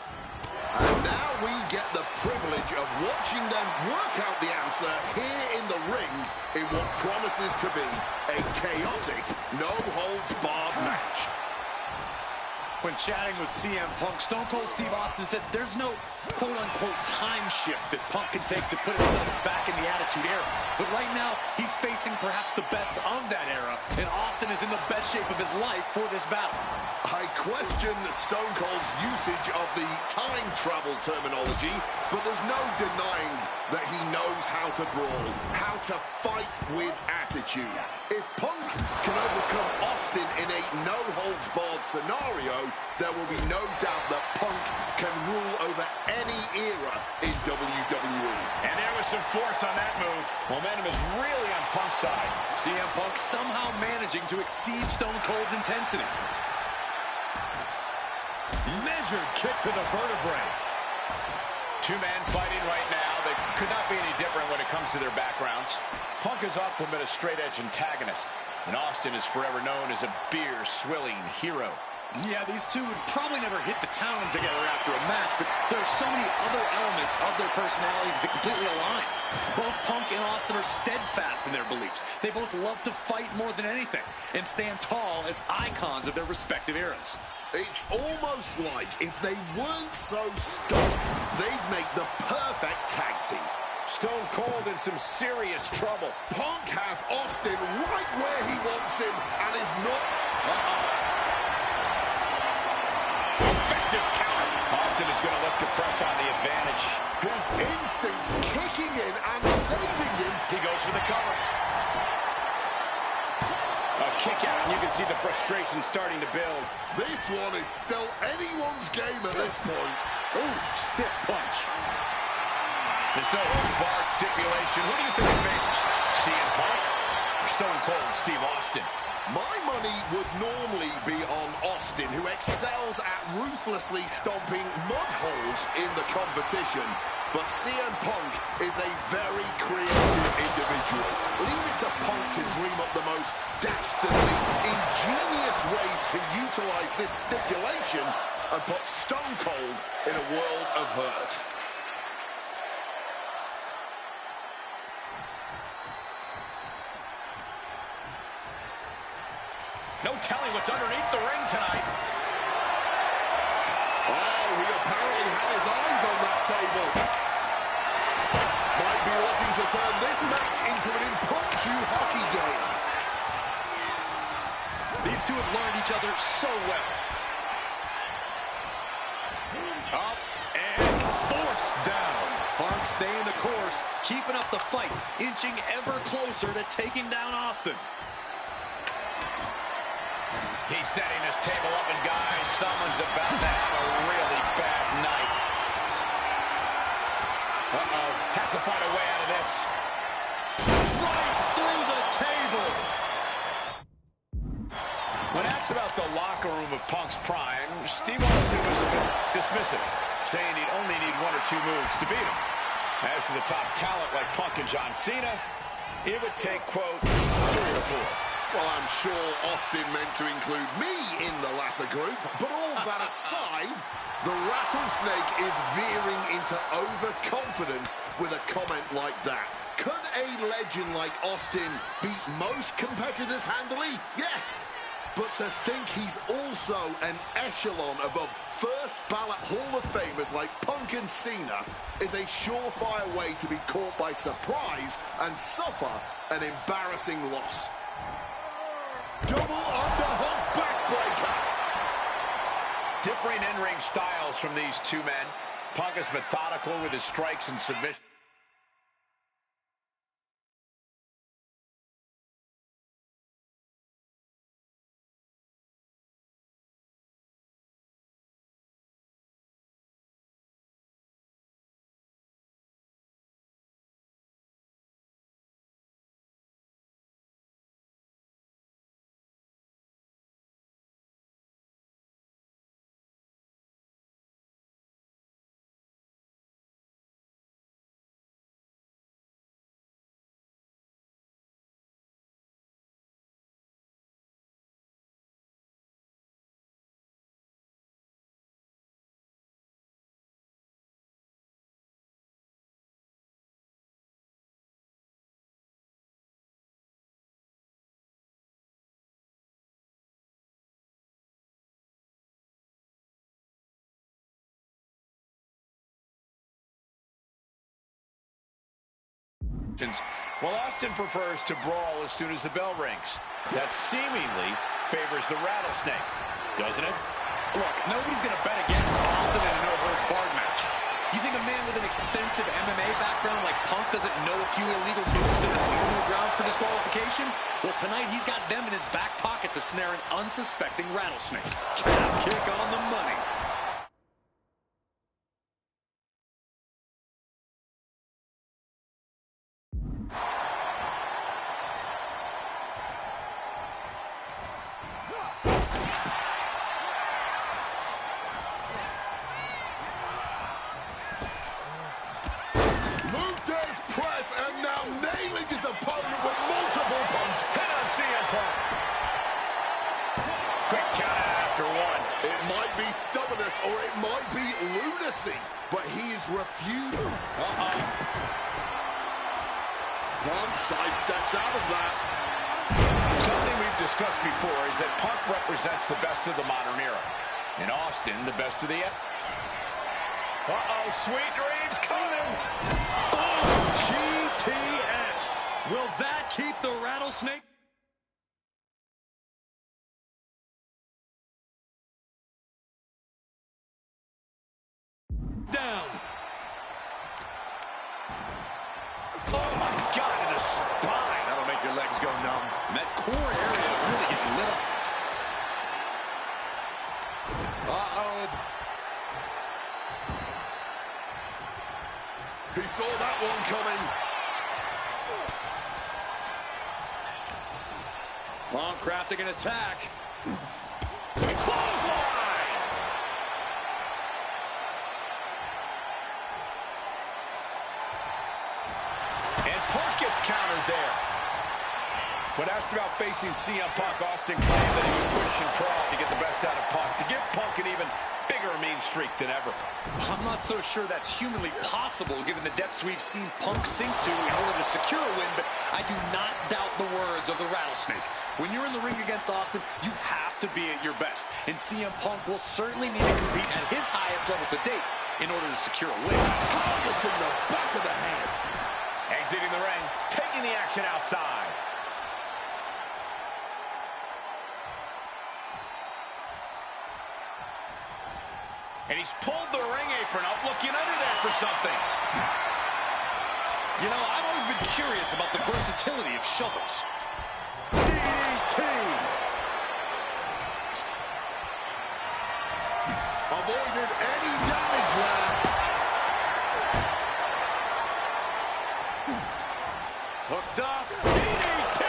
Speaker 6: And now we get the privilege of watching them work out the answer here in the ring in what promises to be a chaotic, no-holds-barred match.
Speaker 3: When chatting with CM Punk, Stone Cold Steve Austin said there's no quote-unquote time shift that Punk can take to put himself back in the Attitude Era. But right now, he's facing perhaps the best of that era, and Austin is in the best shape of his life for this battle.
Speaker 6: I question Stone Cold's usage of the time travel terminology, but there's no denying that he knows how to brawl, how to fight with attitude. If Punk can overcome Austin in a no-holds-barred scenario, there will be no doubt that Punk can rule over any era in WWE.
Speaker 2: And there was some force on that move. Momentum is really on Punk's side.
Speaker 3: CM Punk somehow managing to exceed Stone Cold's intensity.
Speaker 5: Measured kick to the vertebrae.
Speaker 2: Two men fighting right now. They could not be any different when it comes to their backgrounds. Punk has often been a straight-edge antagonist, and Austin is forever known as a beer-swilling hero.
Speaker 3: Yeah, these two would probably never hit the town together after a match, but there are so many other elements of their personalities that completely align. Both Punk and Austin are steadfast in their beliefs. They both love to fight more than anything and stand tall as icons of their respective eras.
Speaker 6: It's almost like if they weren't so stuck, they'd make the perfect tag team.
Speaker 2: Stone Cold in some serious trouble.
Speaker 6: Punk has Austin right where he wants him and is not...
Speaker 2: Effective counter. Austin is going to look to press on the advantage.
Speaker 6: His instincts kicking in and saving him.
Speaker 2: He goes for the cover. A kick out, and you can see the frustration starting to build.
Speaker 6: This one is still anyone's game at this point.
Speaker 3: Ooh, stiff punch.
Speaker 2: There's no holds-barred stipulation. Who do you think favors? CM Punk or Stone Cold Steve Austin?
Speaker 6: My money would normally be on Austin, who excels at ruthlessly stomping mud holes in the competition. But CM Punk is a very creative individual. Leave it to Punk to dream up the most dastardly, ingenious ways to utilize this stipulation and put Stone Cold in a world of hurt.
Speaker 2: No telling what's underneath the ring tonight.
Speaker 6: Oh, he apparently had his eyes on that table. Might be looking to turn this match into an impromptu hockey game.
Speaker 3: These two have learned each other so well. Up and forced down. Punk staying the course, keeping up the fight, inching ever closer to taking down Austin.
Speaker 2: He's setting this table up, and guys, someone's about to have a really bad night. Uh-oh, has to find a way out of this.
Speaker 3: Right through the table.
Speaker 2: When asked about the locker room of Punk's prime, Steve Austin was a bit dismissive, saying he'd only need one or two moves to beat him. As for the top talent like Punk and John Cena, it would take, quote, 3 or 4.
Speaker 6: Well, I'm sure Austin meant to include me in the latter group, but all that aside, the rattlesnake is veering into overconfidence with a comment like that. Could a legend like Austin beat most competitors handily? Yes, but to think he's also an echelon above first ballot Hall of Famers like Punk and Cena is a surefire way to be caught by surprise and suffer an embarrassing loss. Double underhook backbreaker.
Speaker 2: Differing in-ring styles from these two men. Punk is methodical with his strikes and submissions. Well, Austin prefers to brawl as soon as the bell rings. That seemingly favors the rattlesnake, doesn't it?
Speaker 3: Look, nobody's going to bet against Austin in a no-holds-barred match. You think a man with an extensive MMA background like Punk doesn't know a few illegal moves that are normal grounds for disqualification? Well, tonight he's got them in his back pocket to snare an unsuspecting rattlesnake. Calf kick on the money.
Speaker 6: And now nailing his opponent with multiple punches.
Speaker 2: Hit on CM Punk. Quick count after one.
Speaker 6: It might be stubbornness or it might be lunacy, but he is refusing. Punk sidesteps out of that.
Speaker 2: Something we've discussed before is that Punk represents the best of the modern era. And Austin, the best of the... sweet dreams coming.
Speaker 3: GTS. Will that keep the rattlesnake? Down.
Speaker 2: Oh, my God, in the spine.
Speaker 3: That'll make your legs go numb. And that core area is really getting lit up.
Speaker 6: He saw that one coming.
Speaker 3: Punk crafting an attack.
Speaker 2: Clothesline! And Punk gets countered there. When asked about facing CM Punk, Austin claimed that he would push and prod to get the best out of Punk, to give Punk an even bigger mean streak than ever.
Speaker 3: I'm not so sure that's humanly possible given the depths we've seen Punk sink to in order to secure a win, but I do not doubt the words of the rattlesnake. When you're in the ring against Austin, you have to be at your best, and CM Punk will certainly need to compete at his highest level to date in order to secure a win.
Speaker 6: Targets in the back of the head.
Speaker 2: Exiting the ring, taking the action outside. And he's pulled the ring apron up, looking under there for something.
Speaker 3: You know, I've always been curious about the versatility of shovels.
Speaker 6: DDT. Avoided any damage there.
Speaker 3: Hooked up.
Speaker 2: DDT!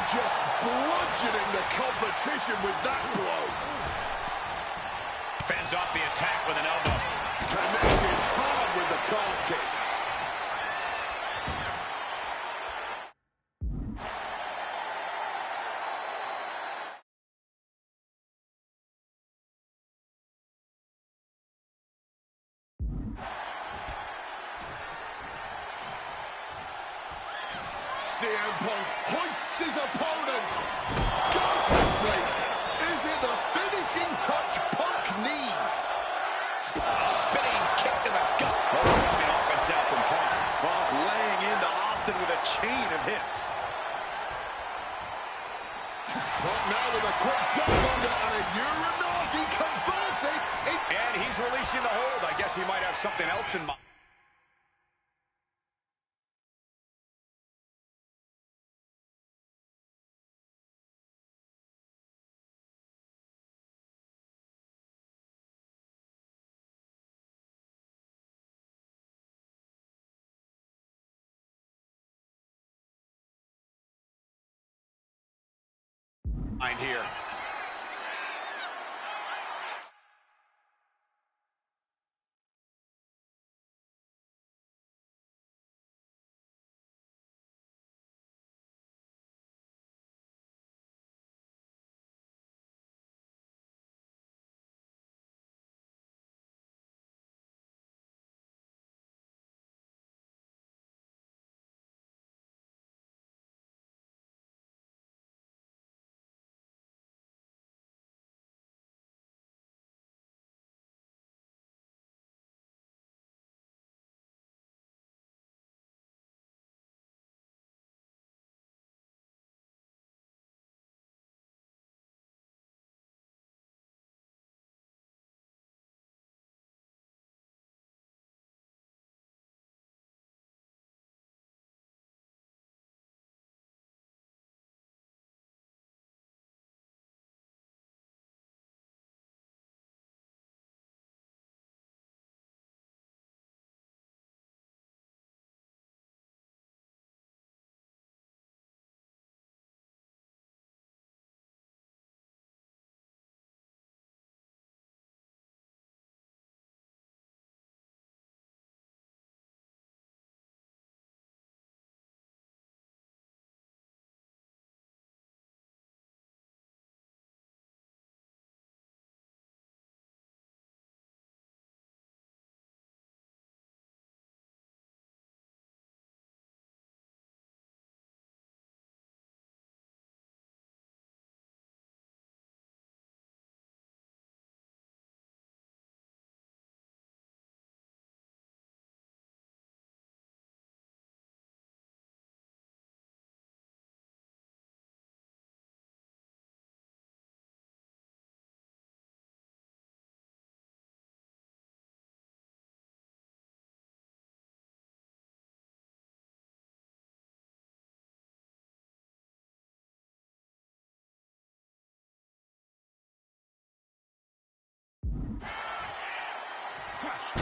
Speaker 6: Just bludgeoning the competition with that blow.
Speaker 2: Fends off the attack with an elbow.
Speaker 6: Connected hard with the calf kick. CM Punk hoists his opponent. Go to sleep. Is it the finishing touch Punk needs?
Speaker 2: Spinning kick to the gut. Overwhelming offense now from Punk.
Speaker 3: Punk laying into Austin with a chain of hits.
Speaker 6: Punk now with a quick dive under and a Uranagi converts it.
Speaker 2: And he's releasing the hold. I guess he might have something else in mind. Here.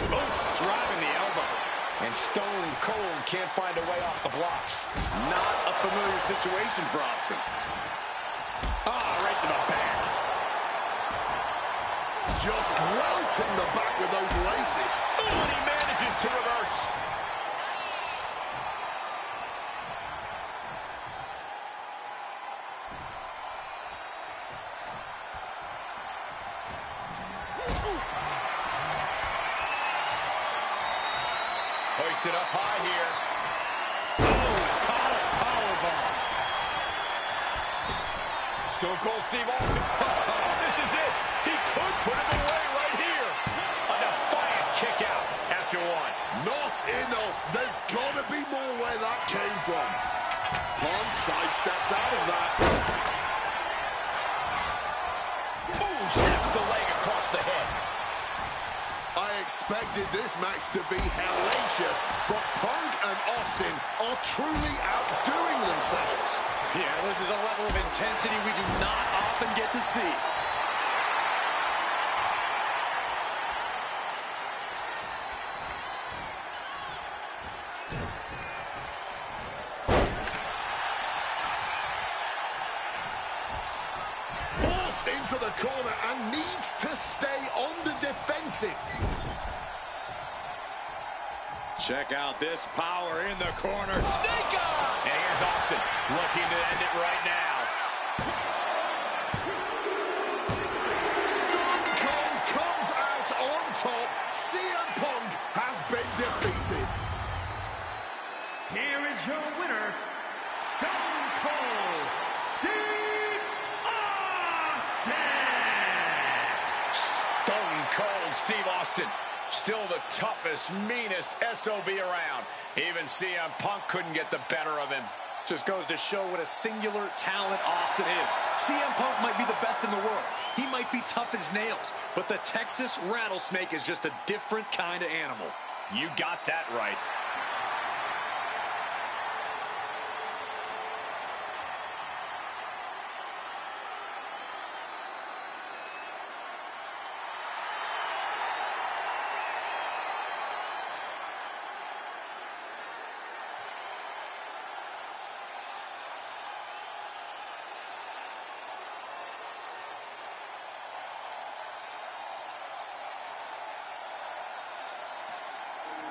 Speaker 2: Both driving the elbow. And Stone Cold can't find a way off the blocks. Not a familiar situation for Austin. Right to the back.
Speaker 6: Just welting the back with those laces.
Speaker 2: And he manages to reverse. Hoisted up high here. Caught a powerbomb. Stone Cold Steve Austin. This is it. He could put him away right here. A defiant kick out after one.
Speaker 6: Not enough. There's got to be more where that came from. Punk sidesteps out of that.
Speaker 2: Snaps the leg across the head.
Speaker 6: I expected this match to be hellacious, but Punk and Austin are truly outdoing themselves.
Speaker 3: Yeah, this is a level of intensity we do not often get to see.
Speaker 6: Forced into the corner and needs to stay on the defensive.
Speaker 3: Check out this power in the corner. Snake on!
Speaker 2: And here's Austin looking to end it right now.
Speaker 6: Stone Cold comes out on top. CM Punk has been defeated.
Speaker 5: Here is your winner, Stone Cold Steve Austin!
Speaker 2: Stone Cold Steve Austin. Still the toughest, meanest SOB around. Even CM Punk couldn't get the better of him.
Speaker 3: Just goes to show what a singular talent Austin is. CM Punk might be the best in the world. He might be tough as nails, but the Texas Rattlesnake is just a different kind of animal.
Speaker 2: You got that right.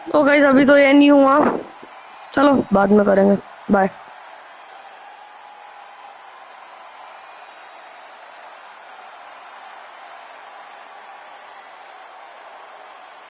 Speaker 1: तो guys अभी तो ये नहीं हुआ, चलो बाद में करेंगे, बाय।